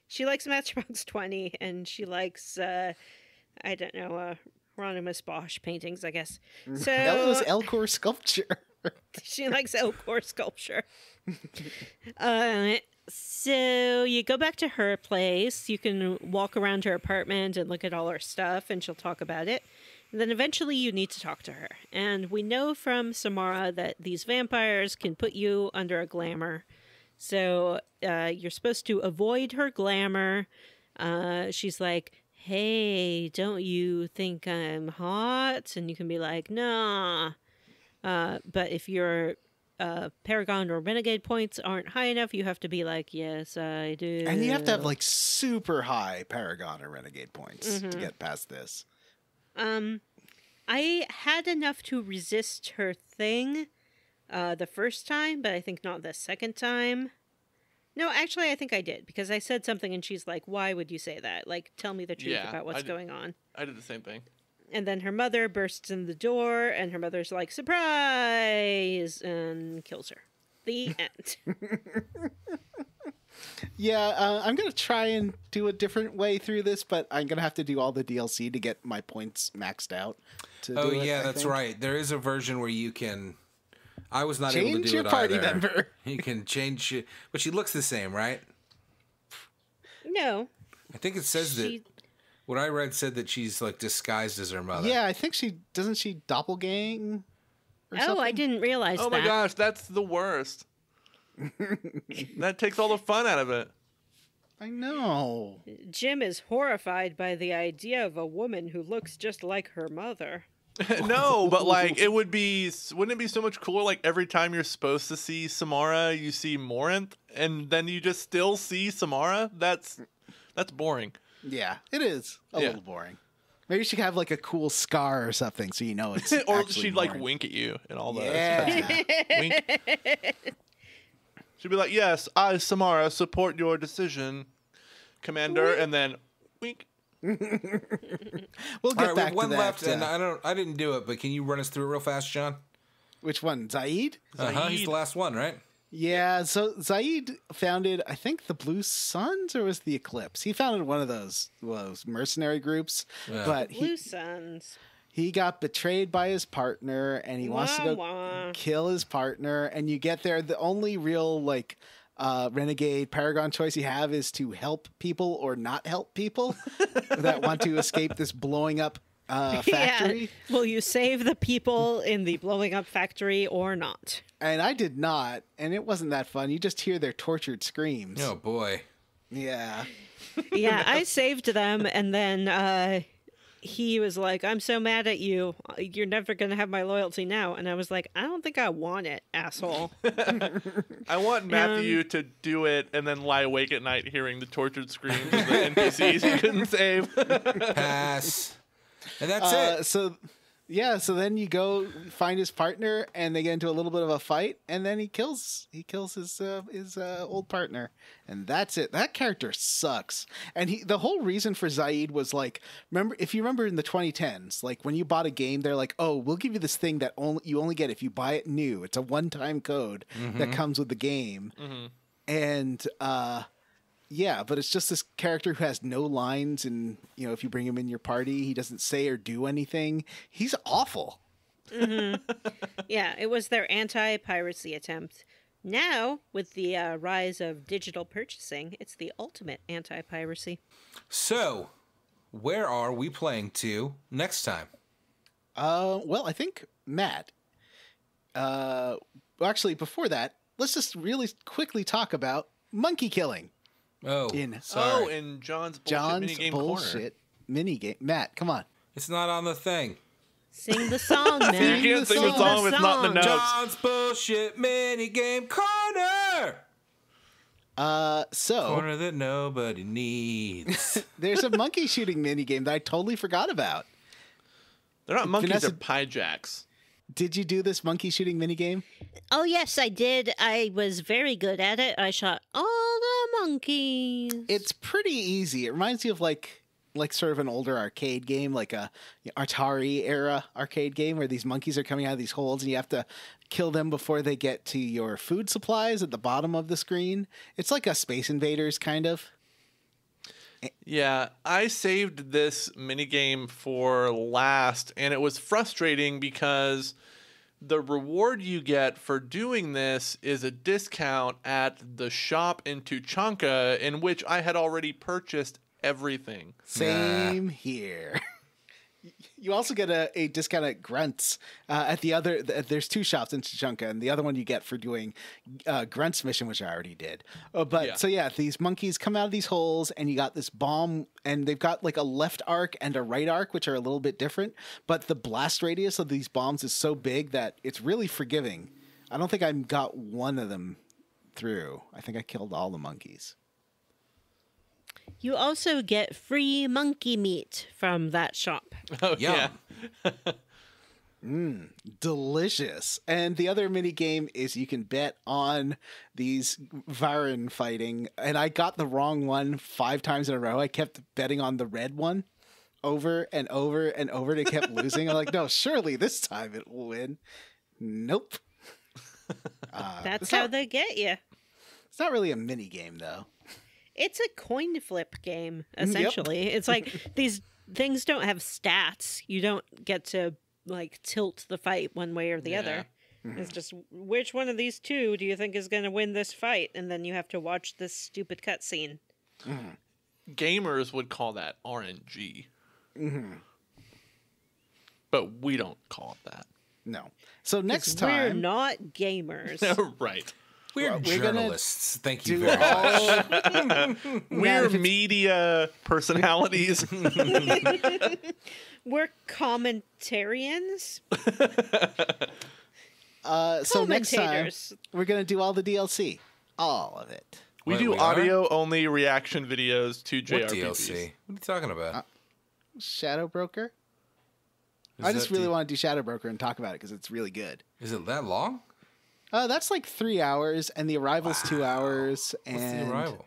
She likes Matchbox 20, and she likes I don't know. Hieronymus Bosch paintings, I guess. So that was Elcor sculpture. She likes Elcor sculpture. So you go back to her place. You can walk around her apartment and look at all her stuff, and she'll talk about it. And then eventually you need to talk to her. And we know from Samara that these vampires can put you under a glamour. So you're supposed to avoid her glamour. She's like, "Hey, don't you think I'm hot?" And you can be like, "Nah." But if your Paragon or Renegade points aren't high enough, you have to be like, "Yes, I do." And you have to have like super high Paragon or Renegade points to get past this. I had enough to resist her thing the first time, but I think not the second time. No, actually, I think I did, because I said something and she's like, "Why would you say that? Like, tell me the truth about what's going on." I did the same thing. And then her mother bursts in the door, and her mother's like, "Surprise!" and kills her. The end. Yeah, I'm going to try and do a different way through this, but I'm going to have to do all the DLC to get my points maxed out. That's right. There is a version where you can... I was not able to do it either. Change your party member. You can change it, but she looks the same, right? No. I think it says that... What I read said that she's like disguised as her mother. Yeah, I think she doppelgang or something? I didn't realize that. Oh my gosh, that's the worst. That takes all the fun out of it. I know. Jim is horrified by the idea of a woman who looks just like her mother. No, but like wouldn't it be so much cooler like every time you're supposed to see Samara, you see Morinth, and then you just still see Samara? That's boring. Yeah, it is a little boring. Maybe she could have like a cool scar or something, so you know it's or she'd like wink at you and all that. Yeah. Wink. She'd be like, "Yes, I, Samara, support your decision, Commander," and then wink. We'll get right, back to one that. left, and I didn't do it, but can you run us through it real fast, John? Which one, Zaid? He's the last one, right? Yeah, so Zaid founded, I think, the Blue Suns, or was the Eclipse? He founded one of those mercenary groups. Yeah. But Blue Suns. He got betrayed by his partner, and he wants to go kill his partner. And you get there, the only real renegade Paragon choice you have is to help people or not help people that want to escape this blowing up factory. Yeah. Will you save the people in the blowing up factory or not? And I did not, and it wasn't that fun. You just hear their tortured screams. Oh boy. Yeah. Yeah, I saved them, and then he was like, I'm so mad at you. You're never going to have my loyalty now. And I was like, I don't think I want it, asshole. I want Matthew to do it and then lie awake at night hearing the tortured screams of the NPCs he couldn't save. Pass. And that's it. So then you go find his partner, and they get into a little bit of a fight, and then he kills his old partner, and that's it. That character sucks. And the whole reason for Zaid was like, if you remember in the 2010s, like when you bought a game, they're like, oh, we'll give you this thing that you only get if you buy it new. It's a one-time code that comes with the game, and yeah, but it's just this character who has no lines, and if you bring him in your party, he doesn't say or do anything. He's awful. Yeah, it was their anti-piracy attempt. Now, with the rise of digital purchasing, it's the ultimate anti-piracy. So, where are we playing to next time? Well, I think Matt. Actually, before that, let's just really quickly talk about monkey killing. Oh, in John's bullshit minigame. Matt, come on. It's not on the thing. Sing the song, man. You can't sing the song if it's not in the notes. John's bullshit minigame corner. Corner that nobody needs. There's a monkey shooting minigame that I totally forgot about. They're not monkeys, they're pie jacks. Did you do this monkey shooting minigame? Oh, yes, I did. I was very good at it. I shot all the monkeys. It's pretty easy. It reminds you of like sort of an older arcade game, like a Atari era arcade game where these monkeys are coming out of these holes and you have to kill them before they get to your food supplies at the bottom of the screen. It's like a Space Invaders kind of. Yeah, I saved this minigame for last, and it was frustrating because the reward you get for doing this is a discount at the shop in Tuchanka, in which I had already purchased everything. Same here. You also get a discount at Grunt's at the other. There's two shops in Tuchanka, and the other one you get for doing Grunt's mission, which I already did. So these monkeys come out of these holes, and you got this bomb, and they've got like a left arc and a right arc, which are a little bit different. But the blast radius of these bombs is so big that it's really forgiving. I don't think I got one of them through. I think I killed all the monkeys. You also get free monkey meat from that shop. Oh, yeah. Delicious. And the other mini game is you can bet on these Varan fighting. And I got the wrong one 5 times in a row. I kept betting on the red one over and over and over, and it kept losing. I'm like, no, surely this time it will win. Nope. That's how they get you. It's not really a mini game, though. It's a coin flip game, essentially. Yep. It's like these things don't have stats. You don't get to like tilt the fight one way or the other. Mm-hmm. It's just, which one of these two do you think is going to win this fight? And then you have to watch this stupid cutscene. Mm-hmm. Gamers would call that RNG. Mm-hmm. But we don't call it that. No. So next time... We're not gamers. Right. We're journalists. Thank you very much. We're media personalities. We're commentarians. So next time, we're going to do all the DLC. All of it. We do audio-only reaction videos to JRPGs. What DLC? What are you talking about? Shadow Broker? I just really want to do Shadow Broker and talk about it because it's really good. Is it that long? That's like 3 hours, and the Arrival's 2 hours. And what's the Arrival?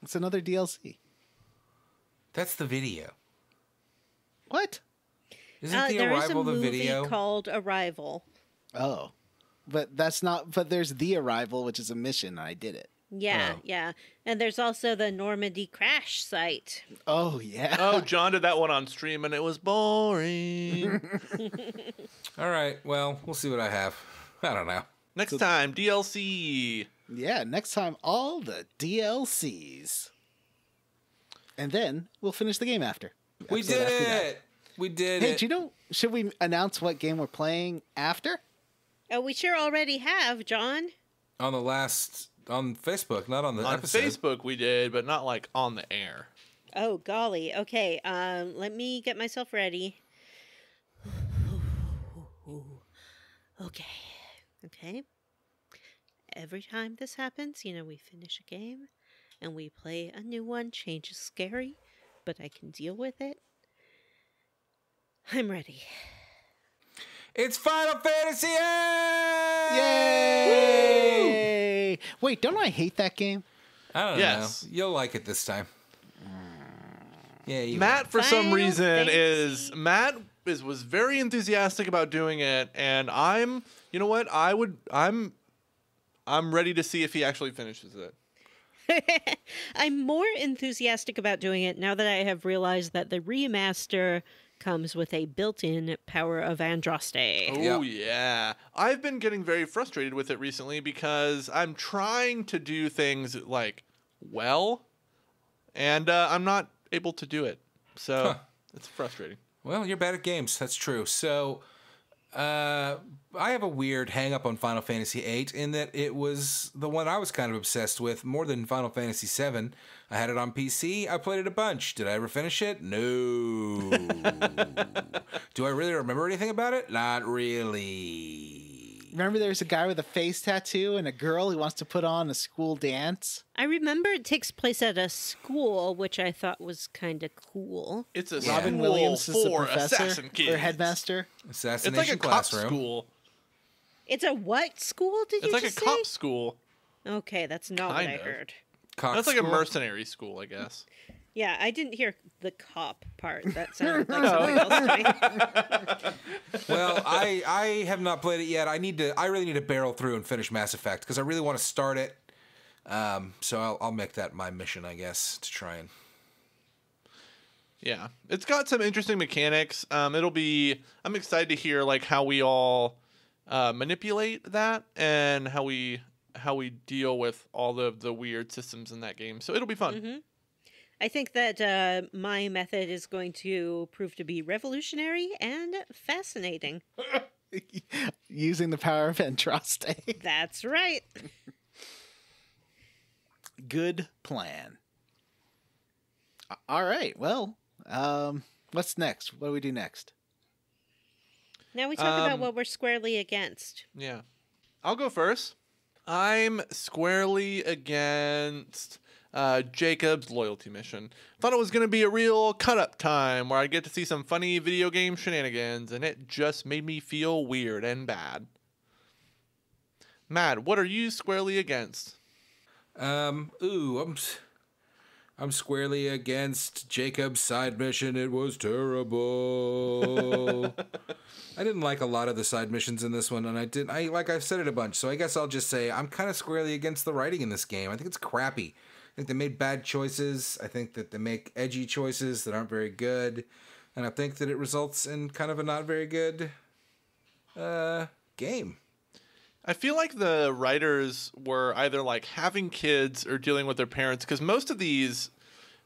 It's another DLC. That's the video. What? Isn't the Arrival the video? There is a movie called Arrival. Oh. But that's not... But there's The Arrival, which is a mission, and I did it. Yeah, yeah. And there's also the Normandy crash site. Oh, yeah. Oh, John did that one on stream, and it was boring. All right, well, we'll see what I have. I don't know. Next time, DLC. Yeah, next time, all the DLCs. And then we'll finish the game after. We did it! We did it. Hey, do you know, should we announce what game we're playing after? Oh, we sure already have, John. On Facebook, not on the episode. On Facebook we did, but not like on the air. Oh, golly. Okay, let me get myself ready. Okay. Okay. Every time this happens, we finish a game and we play a new one. Change is scary, but I can deal with it. I'm ready. It's Final Fantasy VIII! Yay! Wait, don't I hate that game? I don't Yes. know. You'll like it this time. Yeah, you Matt, for some Final reason, Fantasy. was very enthusiastic about doing it, and you know what? I'm ready to see if he actually finishes it. I'm more enthusiastic about doing it now that I have realized that the remaster comes with a built-in power of Andraste. Oh, yeah. I've been getting very frustrated with it recently because I'm trying to do things well, and I'm not able to do it. So it's frustrating. Well, you're bad at games. That's true. So, I have a weird hang-up on Final Fantasy VIII in that it was the one I was kind of obsessed with more than Final Fantasy VII. I had it on PC. I played it a bunch. Did I ever finish it? No. Do I really remember anything about it? Not really. Remember there's a guy with a face tattoo and a girl who wants to put on a school dance? I remember it takes place at a school, which I thought was kind of cool. It's a Robin school Williams is the for professor assassin kids. or headmaster. Assassination It's like a cop classroom. school. It's a what school, did It's you like a just say? cop school. Okay, that's not what Kind I of. heard. Cock That's like a school? mercenary school, I guess. Yeah, I didn't hear the cop part. That sounded like something else to me. Well, I have not played it yet. I really need to barrel through and finish Mass Effect because I really want to start it. So I'll make that my mission, I guess, to try and. Yeah, it's got some interesting mechanics. I'm excited to hear how we all manipulate that and how we deal with all of the weird systems in that game. So it'll be fun. Mm-hmm. I think that my method is going to prove to be revolutionary and fascinating. Using the power of Andraste. That's right. Good plan. All right. Well, what's next? What do we do next? Now we talk about what we're squarely against. Yeah, I'll go first. I'm squarely against Jacob's loyalty mission. Thought it was going to be a real cut-up time where I'd get to see some funny video game shenanigans, and it just made me feel weird and bad. Matt, what are you squarely against? I'm squarely against Jacob's side mission. It was terrible. I didn't like a lot of the side missions in this one, and I've said it a bunch, so I guess I'll just say I'm kind of squarely against the writing in this game. I think it's crappy. I think they made bad choices. I think that they make edgy choices that aren't very good, and I think that it results in kind of a not very good game. I feel like the writers were either having kids or dealing with their parents, because most of these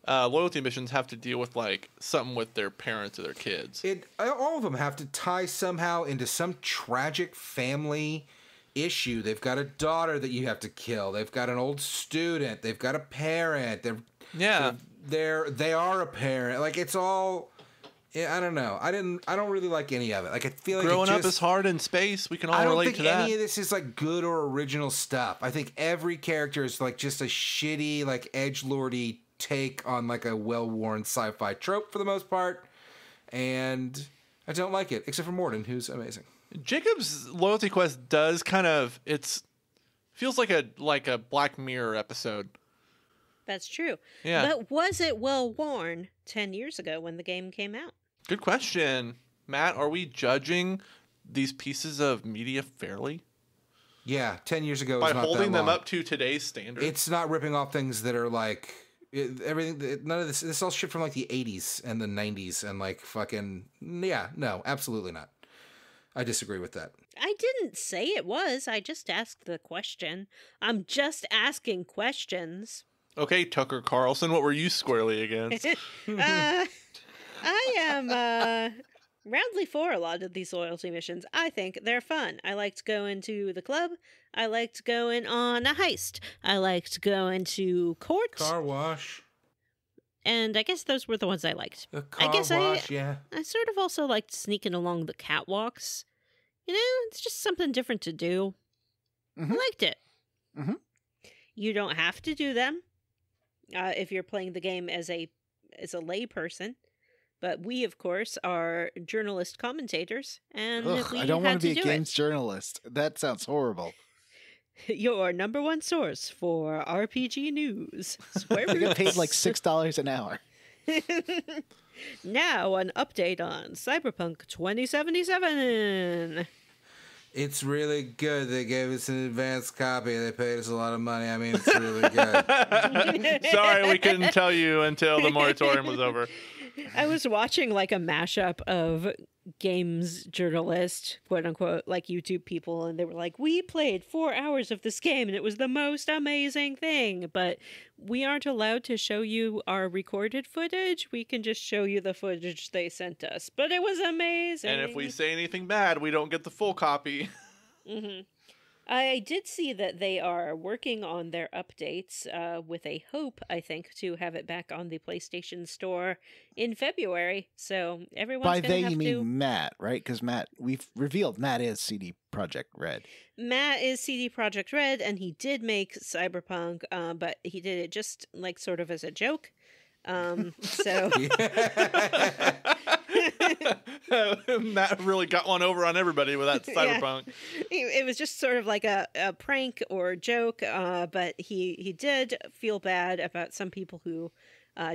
loyalty missions have to deal with something with their parents or their kids. All of them have to tie somehow into some tragic family issue. They've got a daughter that you have to kill. They've got an old student. They've got a parent. They are a parent. It's all. Yeah, I don't know. I don't really like any of it. I feel like Growing up is hard in space. We can all relate to that. I don't think any of this is good or original stuff. I think every character is just a shitty edgelordy take on a well-worn sci-fi trope for the most part, and I don't like it except for Morden, who's amazing. Jacob's loyalty quest does feels like a Black Mirror episode. That's true. Yeah. But was it well worn 10 years ago when the game came out? Good question. Matt, are we judging these pieces of media fairly? Yeah, 10 years ago By was not holding that them long. up to today's standards? It's not ripping off things that are everything. None of this. This is all shit from the 80s and the 90s and no, absolutely not. I disagree with that. I didn't say it was. I just asked the question. I'm just asking questions. Okay, Tucker Carlson, what were you squarely against? I am roundly for a lot of these loyalty missions. I think they're fun. I liked going to the club. I liked going on a heist. I liked going to court. Car wash. And I guess those were the ones I liked. A I car guess wash, yeah. I sort of also liked sneaking along the catwalks. You know, it's just something different to do. Mhm. I liked it. Mhm. You don't have to do them if you're playing the game as a lay person. But we, of course, are journalist commentators, and Ugh, we I don't had want to be to a do games journalist. That sounds horrible. it. Your number one source for RPG news. Square I get paid Roots. like $6 an hour. Now, an update on Cyberpunk 2077. It's really good. They gave us an advanced copy. They paid us a lot of money. I mean, it's really good. Sorry, we couldn't tell you until the moratorium was over. I was watching like a mashup of games journalists, quote unquote, like YouTube people, and they were like, we played 4 hours of this game and it was the most amazing thing. But we aren't allowed to show you our recorded footage. We can just show you the footage they sent us. But it was amazing. And if we say anything bad, we don't get the full copy. Mm-hmm. I did see that they are working on their updates with a hope, I think, to have it back on the PlayStation Store in February. So everyone's By going to they, have you to... mean Matt, right? Because Matt, we've revealed Matt is CD Projekt Red. Matt is CD Projekt Red, and he did make Cyberpunk, but he did it just like sort of as a joke. So Matt really got one over on everybody with that Cyberpunk. it was just sort of like a prank or joke, but he did feel bad about some people who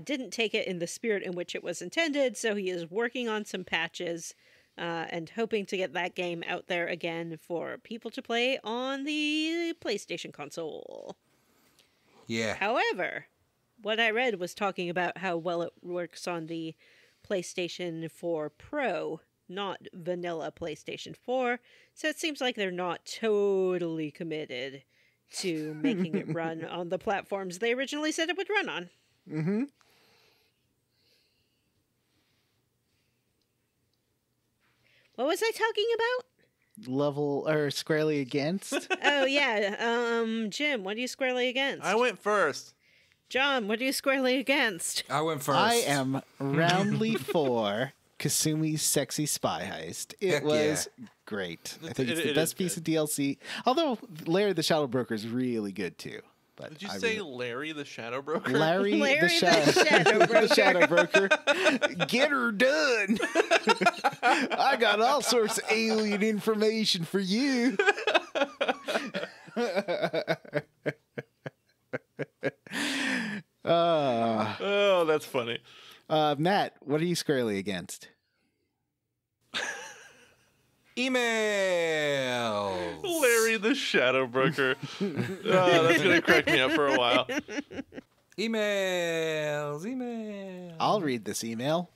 didn't take it in the spirit in which it was intended, so he is working on some patches and hoping to get that game out there again for people to play on the PlayStation console. Yeah. However, what I read was talking about how well it works on the PlayStation 4 Pro, not vanilla PlayStation 4. So it seems like they're not totally committed to making it run on the platforms they originally said it would run on. Mm-hmm. What was I talking about? Level or squarely against? Oh, yeah. Jim, what are you squarely against? I went first. John, what are you squarely against? I went first. I am roundly for Kasumi's Sexy Spy Heist. It Heck was great. I think it's the It best is piece good. of DLC. Although Larry the Shadow Broker is really good too. But Did you I say really- Larry the Shadow Broker? Larry, Larry the Shadow, the Shadow Broker. the Shadow Broker? Get her done. I got all sorts of alien information for you. Oh, that's funny. Matt, what are you squarely against? Emails. Larry the Shadow Broker. Oh, that's going to crack me up for a while. Emails. I'll read this email.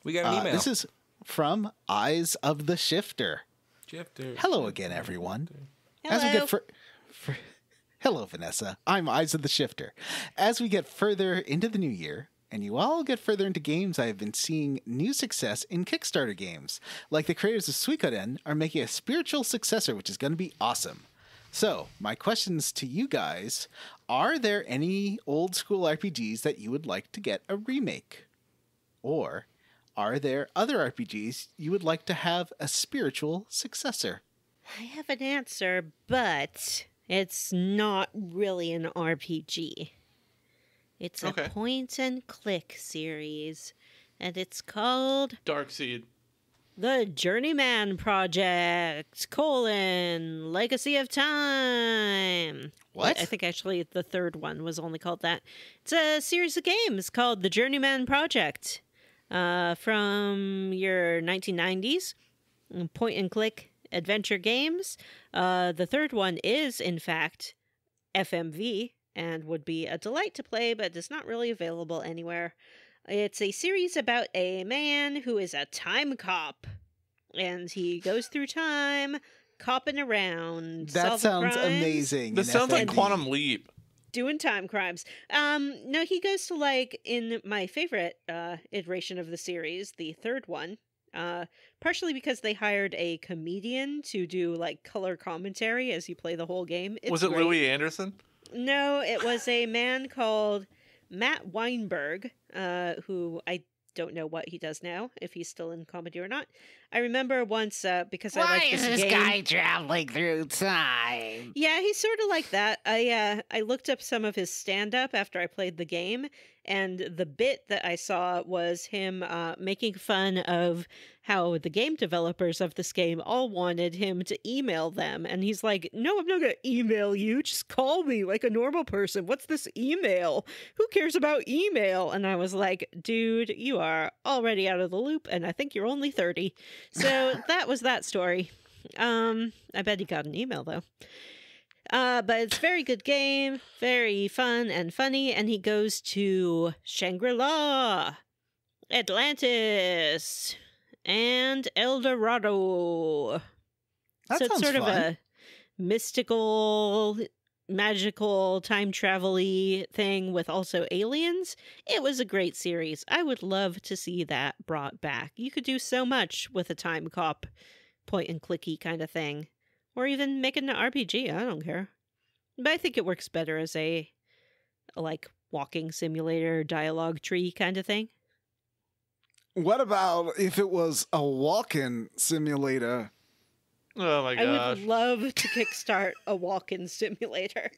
We got an email. This is from Eyes of the Shifter. Shifter. Hello again, everyone. Hello. As we get Hello, Vanessa. I'm Eyes of the Shifter. As we get further into the new year, and you all get further into games, I have been seeing new success in Kickstarter games. Like the creators of Suikoden are making a spiritual successor, which is going to be awesome. So, my questions to you guys, are there any old school RPGs that you would like to get a remake? Or are there other RPGs you would like to have a spiritual successor? I have an answer, but it's not really an RPG. It's a Okay. point and click series, and it's called Darkseid. The Journeyman Project, Legacy of Time. What? I think actually the third one was only called that. It's a series of games called The Journeyman Project from your 1990s, point and click adventure games. The third one is, in fact, FMV and would be a delight to play, but is not really available anywhere. It's a series about a man who is a time cop, and he goes through time, copping around. That solving sounds crimes, amazing. This in sounds like FMV. Quantum Leap. doing time crimes. No, he goes to, like, in my favorite iteration of the series, the third one, partially because they hired a comedian to do, like, color commentary as you play the whole game. It's Was it great. Louis Anderson? No, it was a man called Matt Weinberg, who I don't know what he does now, if he's still in comedy or not. I remember once, because I Why like is this this game. guy traveling through time? Yeah, he's sort of like that. I looked up some of his stand-up after I played the game, and the bit that I saw was him making fun of how the game developers of this game all wanted him to email them. And he's like, no, I'm not going to email you. Just call me like a normal person. What's this email? Who cares about email? And I was like, dude, you are already out of the loop, and I think you're only 30. So that was that story. I bet he got an email, though. But it's a very good game, very fun and funny, and he goes to Shangri-La, Atlantis, and El Dorado. That so it's sounds sort of fun. a mystical, magical, time travel-y thing with also aliens. It was a great series. I would love to see that brought back. You could do so much with a time cop, point and clicky kind of thing. Or even make it an RPG. I don't care. But I think it works better as a like walking simulator dialogue tree kind of thing. What about if it was a walk-in simulator? Oh my I gosh. would love to kickstart a walk-in simulator.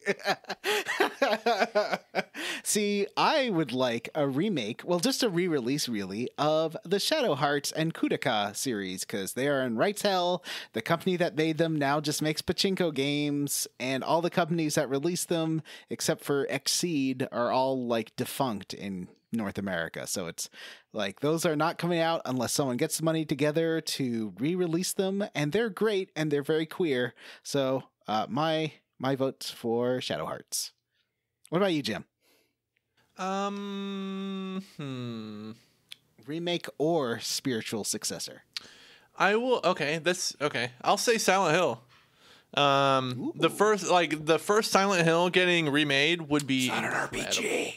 See, I would like a remake, well, just a re-release, really, of the Shadow Hearts and Kudaka series, because they are in rights hell. The company that made them now just makes pachinko games, and all the companies that released them, except for Exceed, are all, like, defunct in North America. So it's like those are not coming out unless someone gets the money together to re-release them, and they're great and they're very queer. So my vote's for Shadow Hearts. What about you, Jim? Remake or spiritual successor? I will. Okay, I'll say Silent Hill. The first Silent Hill getting remade would be It's not an incredible. RPG.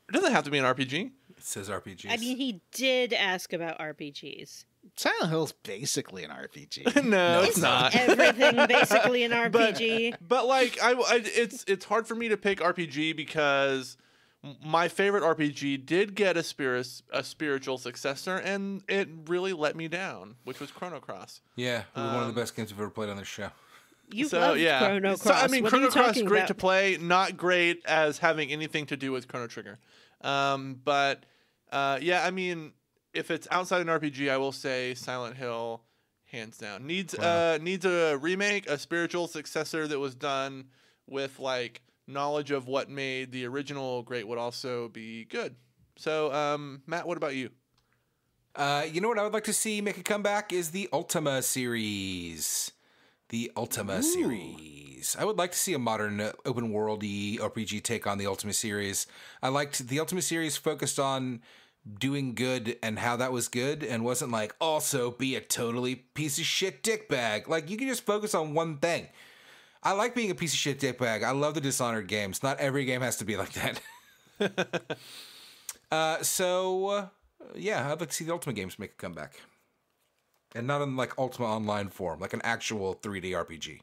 It doesn't have to be an RPG. It says RPGs. I mean, he did ask about RPGs. Silent Hill's basically an RPG. No, it's Isn't not. everything basically an RPG? But like, it's hard for me to pick RPG because my favorite RPG did get a spiritual successor, and it really let me down, which was Chrono Cross. Yeah, it was one of the best games we've ever played on this show. You love Chrono Cross. So, I mean, What Chrono are you Cross talking great about? to play, not great as having anything to do with Chrono Trigger. Yeah, I mean, if it's outside an RPG, I will say Silent Hill, hands down. Needs a remake, a spiritual successor that was done with like knowledge of what made the original great would also be good. So, Matt, what about you? You know what I would like to see make a comeback is the Ultima series. The Ultima series. I would like to see a modern open world-y RPG take on the Ultima series. I liked the Ultima series focused on doing good and how that was good and wasn't like also be a totally piece of shit dickbag. Like you can just focus on one thing. I like being a piece of shit dickbag. I love the Dishonored games. Not every game has to be like that. Yeah, I'd like to see the Ultima games make a comeback. And not in like Ultima Online form, like an actual 3D RPG.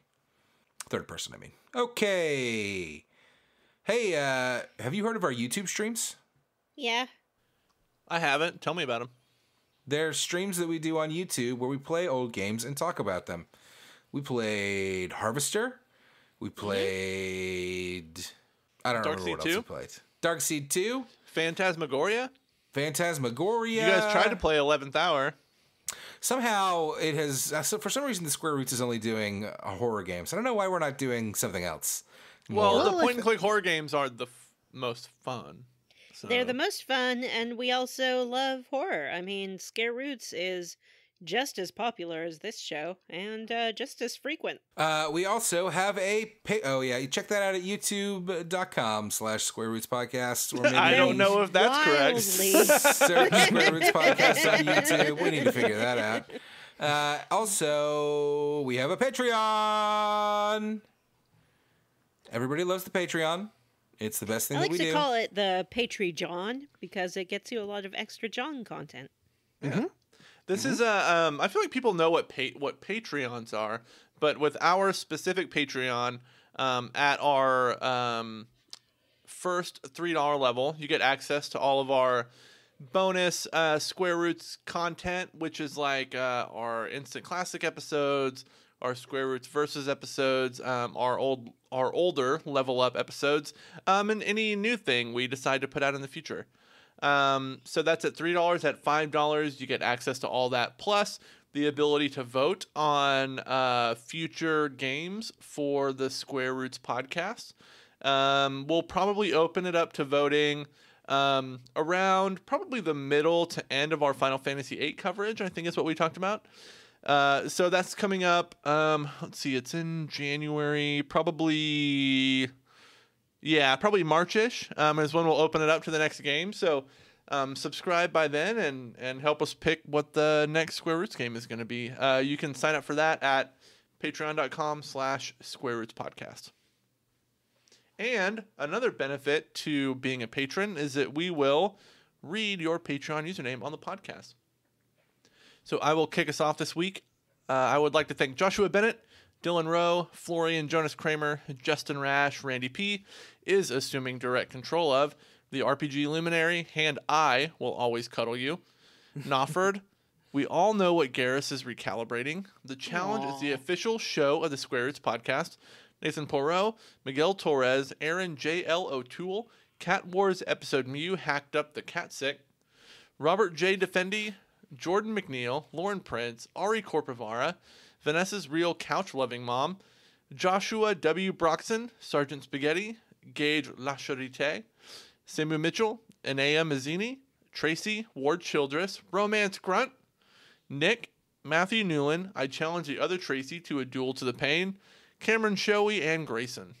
Third person, I mean. Okay. Hey, have you heard of our YouTube streams? Yeah. I haven't. Tell me about them. They're streams that we do on YouTube where we play old games and talk about them. We played Harvester. We played... I don't remember what else we played. Darkseid 2. Phantasmagoria. Phantasmagoria. You guys tried to play 11th Hour. Somehow it has... for some reason, the Square Roots is only doing horror games. I don't know why we're not doing something else. Well, more. the point-and-click horror games are the most fun. So. They're the most fun, and we also love horror. I mean, Scare Roots is just as popular as this show, and just as frequent. We also have a... you check that out at youtube.com/Square Roots Podcast. Or maybe I don't know if that's correct. Search Square Roots Podcast on YouTube. We need to figure that out. Also, we have a Patreon. Everybody loves the Patreon. It's the best thing I like that we to do. call it the Patreon because it gets you a lot of extra John content. Mm-hmm. This is I feel like people know what Patreons are, but with our specific Patreon, at our first $3 level, you get access to all of our bonus Square Roots content, which is like our Instant Classic episodes, our Square Roots Versus episodes, our older Level Up episodes, and any new thing we decide to put out in the future. So that's at $3. At $5, you get access to all that, plus the ability to vote on future games for the Square Roots podcast. We'll probably open it up to voting around probably the middle to end of our Final Fantasy VIII coverage, I think is what we talked about. So that's coming up. Let's see, it's in January, probably March-ish is when we'll open it up to the next game. So subscribe by then and help us pick what the next Square Roots game is going to be. You can sign up for that at patreon.com/Square Roots Podcast. And another benefit to being a patron is that we will read your Patreon username on the podcast. So I will kick us off this week. I would like to thank Joshua Bennett, Dylan Rowe, Florian Jonas Kramer, Justin Rash, Randy P. is assuming direct control of the RPG Luminary, and I will always cuddle you. Nofford, we all know what Garrus is recalibrating. The challenge is the official show of the Square Roots podcast. Nathan Poirot, Miguel Torres, Aaron J.L. O'Toole, Cat Wars episode Mew hacked up the cat sick, Robert J. Defendi, Jordan McNeil, Lauren Prince, Ari Corpivara, Vanessa's real couch-loving mom, Joshua W. Broxson, Sergeant Spaghetti, Gage Lacharite, Samu Mitchell, Anea Mazzini, Tracy, Ward Childress, Romance Grunt, Nick, Matthew Newland, I challenge the other Tracy to a duel to the pain, Cameron Shoei, and Grayson.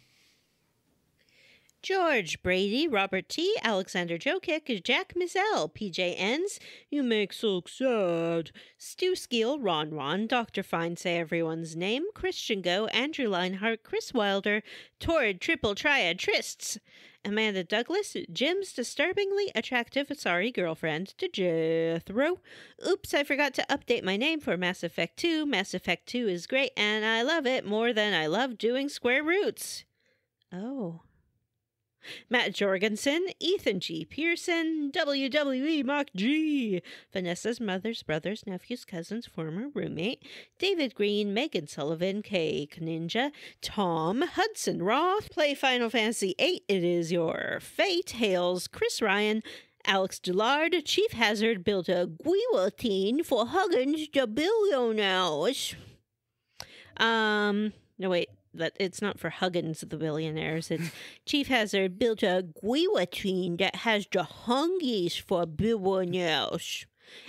George, Brady, Robert T., Alexander Jokic, Jack Mizell, PJ Enns, You Make So Sad, Stu Skeel, Ron, Dr. Fine Say Everyone's Name, Christian Go, Andrew Leinhart, Chris Wilder, Torrid Triple Triad Trysts, Amanda Douglas, Jim's disturbingly attractive sorry girlfriend to Jethro. Oops, I forgot to update my name for Mass Effect 2. Mass Effect 2 is great, and I love it more than I love doing Square Roots. Oh. Matt Jorgensen, Ethan G. Pearson, WWE Mark G. Vanessa's mother's brother's nephew's cousin's former roommate, David Green, Megan Sullivan, Cake Ninja, Tom, Hudson Roth, Play Final Fantasy VIII, It Is Your Fate, Hales, Chris Ryan, Alex Dillard, Chief Hazard built a guillotine for Huggins the billionaires. No wait. That it's not for Huggins the billionaires. It's Chief Hazard built a guillotine that has the hungies for billionaires.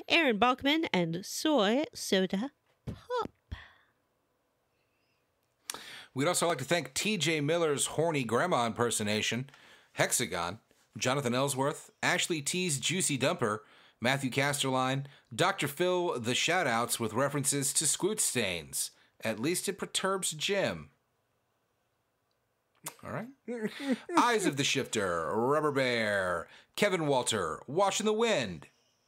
Aaron Bachman and Soy Soda Pop. We'd also like to thank TJ Miller's horny grandma impersonation, Hexagon, Jonathan Ellsworth, Ashley T's Juicy Dumper, Matthew Casterline, Dr. Phil the shoutouts with references to Squoot Stains. At least it perturbs Jim. All right. Eyes of the Shifter, Rubber Bear, Kevin Walter, Watching the Wind.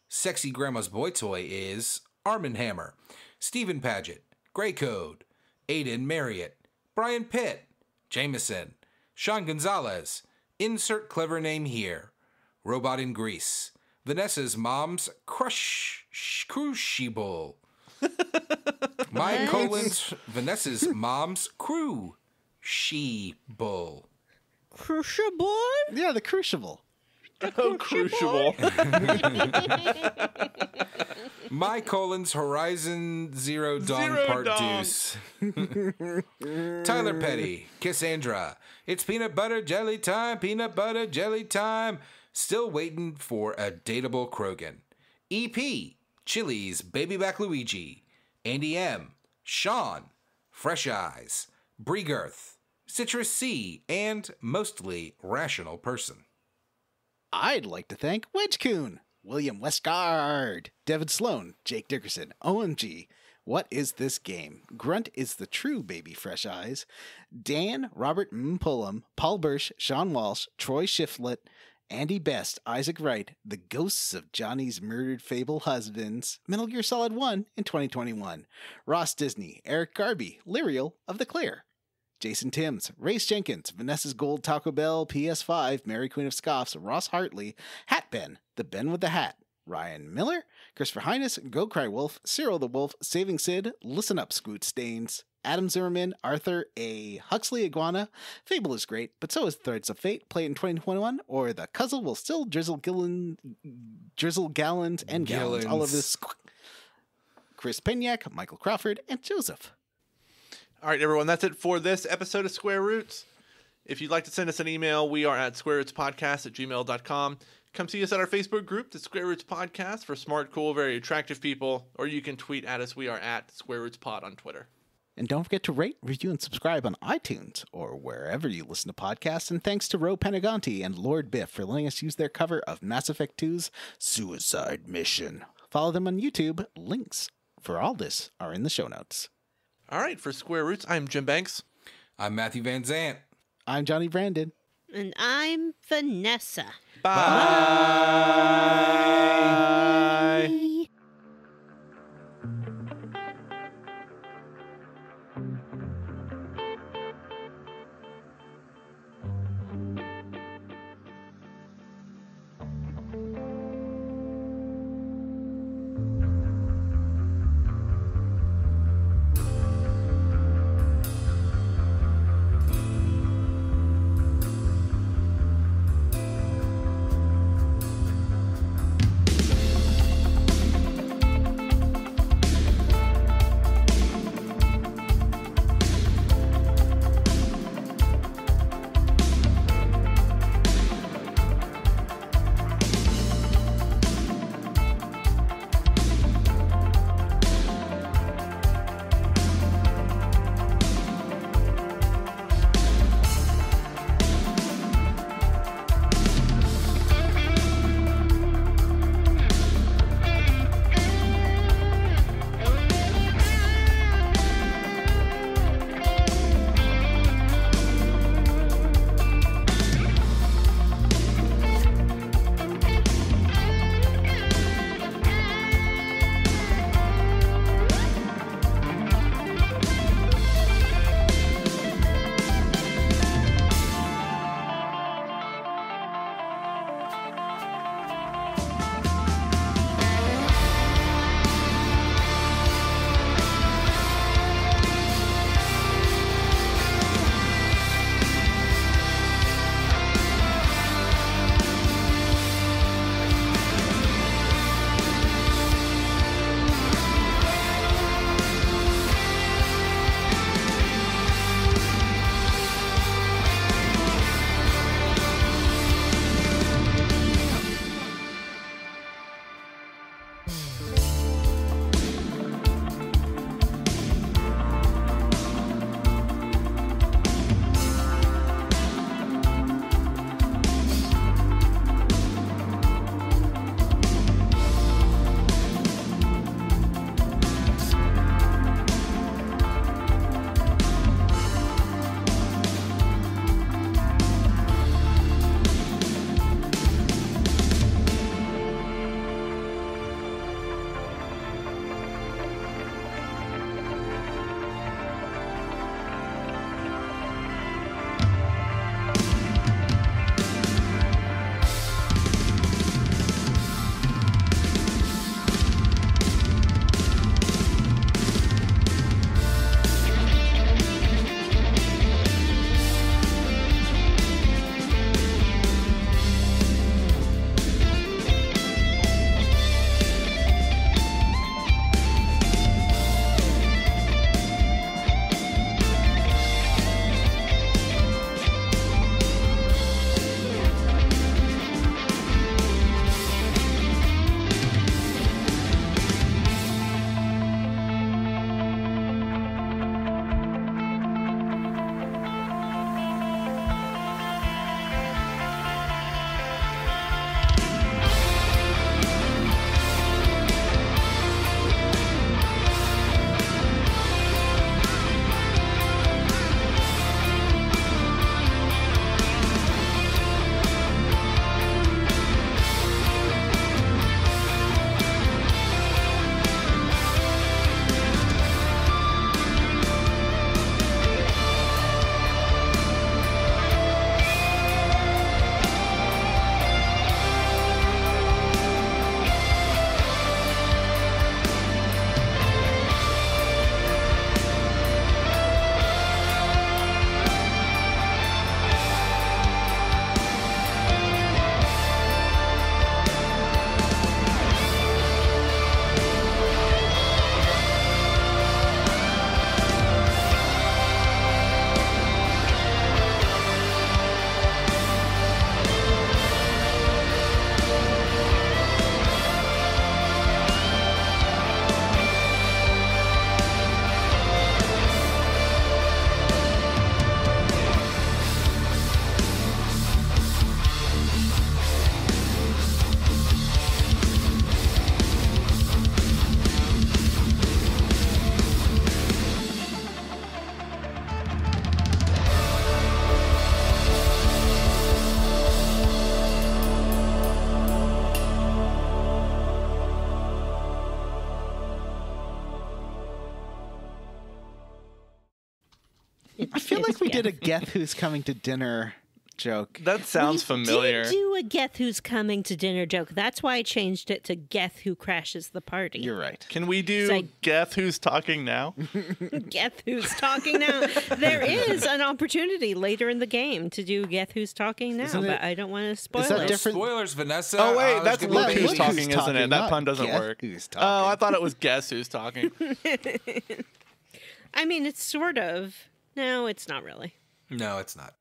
Sexy Grandma's Boy Toy is Armin Hammer, Stephen Paget, Grey Code, Aiden Marriott, Brian Pitt, Jameson, Sean Gonzalez, insert clever name here, Robot in Grease, Vanessa's Mom's Crucible, My colon's Vanessa's Mom's Crew. She-bull. Crucible? Yeah, the Crucible. Oh, Crucible. My colon's Horizon Zero Dawn Zero Part Dawn. Deuce. Tyler Petty. Cassandra. It's peanut butter jelly time. Peanut butter jelly time. Still waiting for a dateable Krogan. EP. Chili's Baby Back Luigi. Andy M. Sean. Fresh Eyes. Breegirth. Citrus C, and mostly rational person. I'd like to thank Wedgecoon, William Westgard, Devin Sloan, Jake Dickerson, OMG, What Is This Game? Grunt is the true baby fresh eyes, Dan, Robert M. Pullum, Paul Bursch, Sean Walsh, Troy Shiflett, Andy Best, Isaac Wright, The Ghosts of Johnny's Murdered Fable Husbands, Metal Gear Solid 1 in 2021, Ross Disney, Eric Garby, Lyrial of the Clear, Jason Timms, Race Jenkins, Vanessa's Gold Taco Bell, PS5, Mary Queen of Scoffs, Ross Hartley, Hat Ben, the Ben with the Hat, Ryan Miller, Christopher Highness, Go Cry Wolf, Cyril the Wolf, Saving Sid, Listen Up Scoot Stains, Adam Zimmerman, Arthur A. Huxley Iguana, Fable is great, but so is Threads of Fate, play it in 2021, or the Cuzzle will still drizzle gallons and gallons all over this. Chris Penyak, Michael Crawford, and Joseph. All right, everyone, that's it for this episode of Square Roots. If you'd like to send us an email, we are at squarerootspodcast@gmail.com. Come see us at our Facebook group, the Square Roots Podcast, for smart, cool, very attractive people, or you can tweet at us. We are at Square Roots Pod on Twitter. And don't forget to rate, review, and subscribe on iTunes or wherever you listen to podcasts. And thanks to Ro Panaganti and Lord Biff for letting us use their cover of Mass Effect 2's Suicide Mission. Follow them on YouTube. Links for all this are in the show notes. All right, for Square Roots, I'm Jim Banks. I'm Matthew Van Zant. I'm Johnny Brandon. And I'm Vanessa. Bye. I feel like we did a Geth Who's Coming to Dinner joke. That sounds familiar. Did do a Geth Who's Coming to Dinner joke. That's why I changed it to Geth Who Crashes the Party. You're right. Can we do Say- Geth Who's Talking Now? Geth Who's Talking Now. There is an opportunity later in the game to do Geth Who's Talking Now, Isn't it- but I don't want to spoil that it. different? Spoilers, Vanessa. Oh, wait, there's that's gonna be Look a Who's baby. Talking, isn't it? That not pun doesn't Geth work. Who's Oh, Talking. I thought it was Guess Who's Talking. I mean, it's sort of. No, it's not really. No, it's not.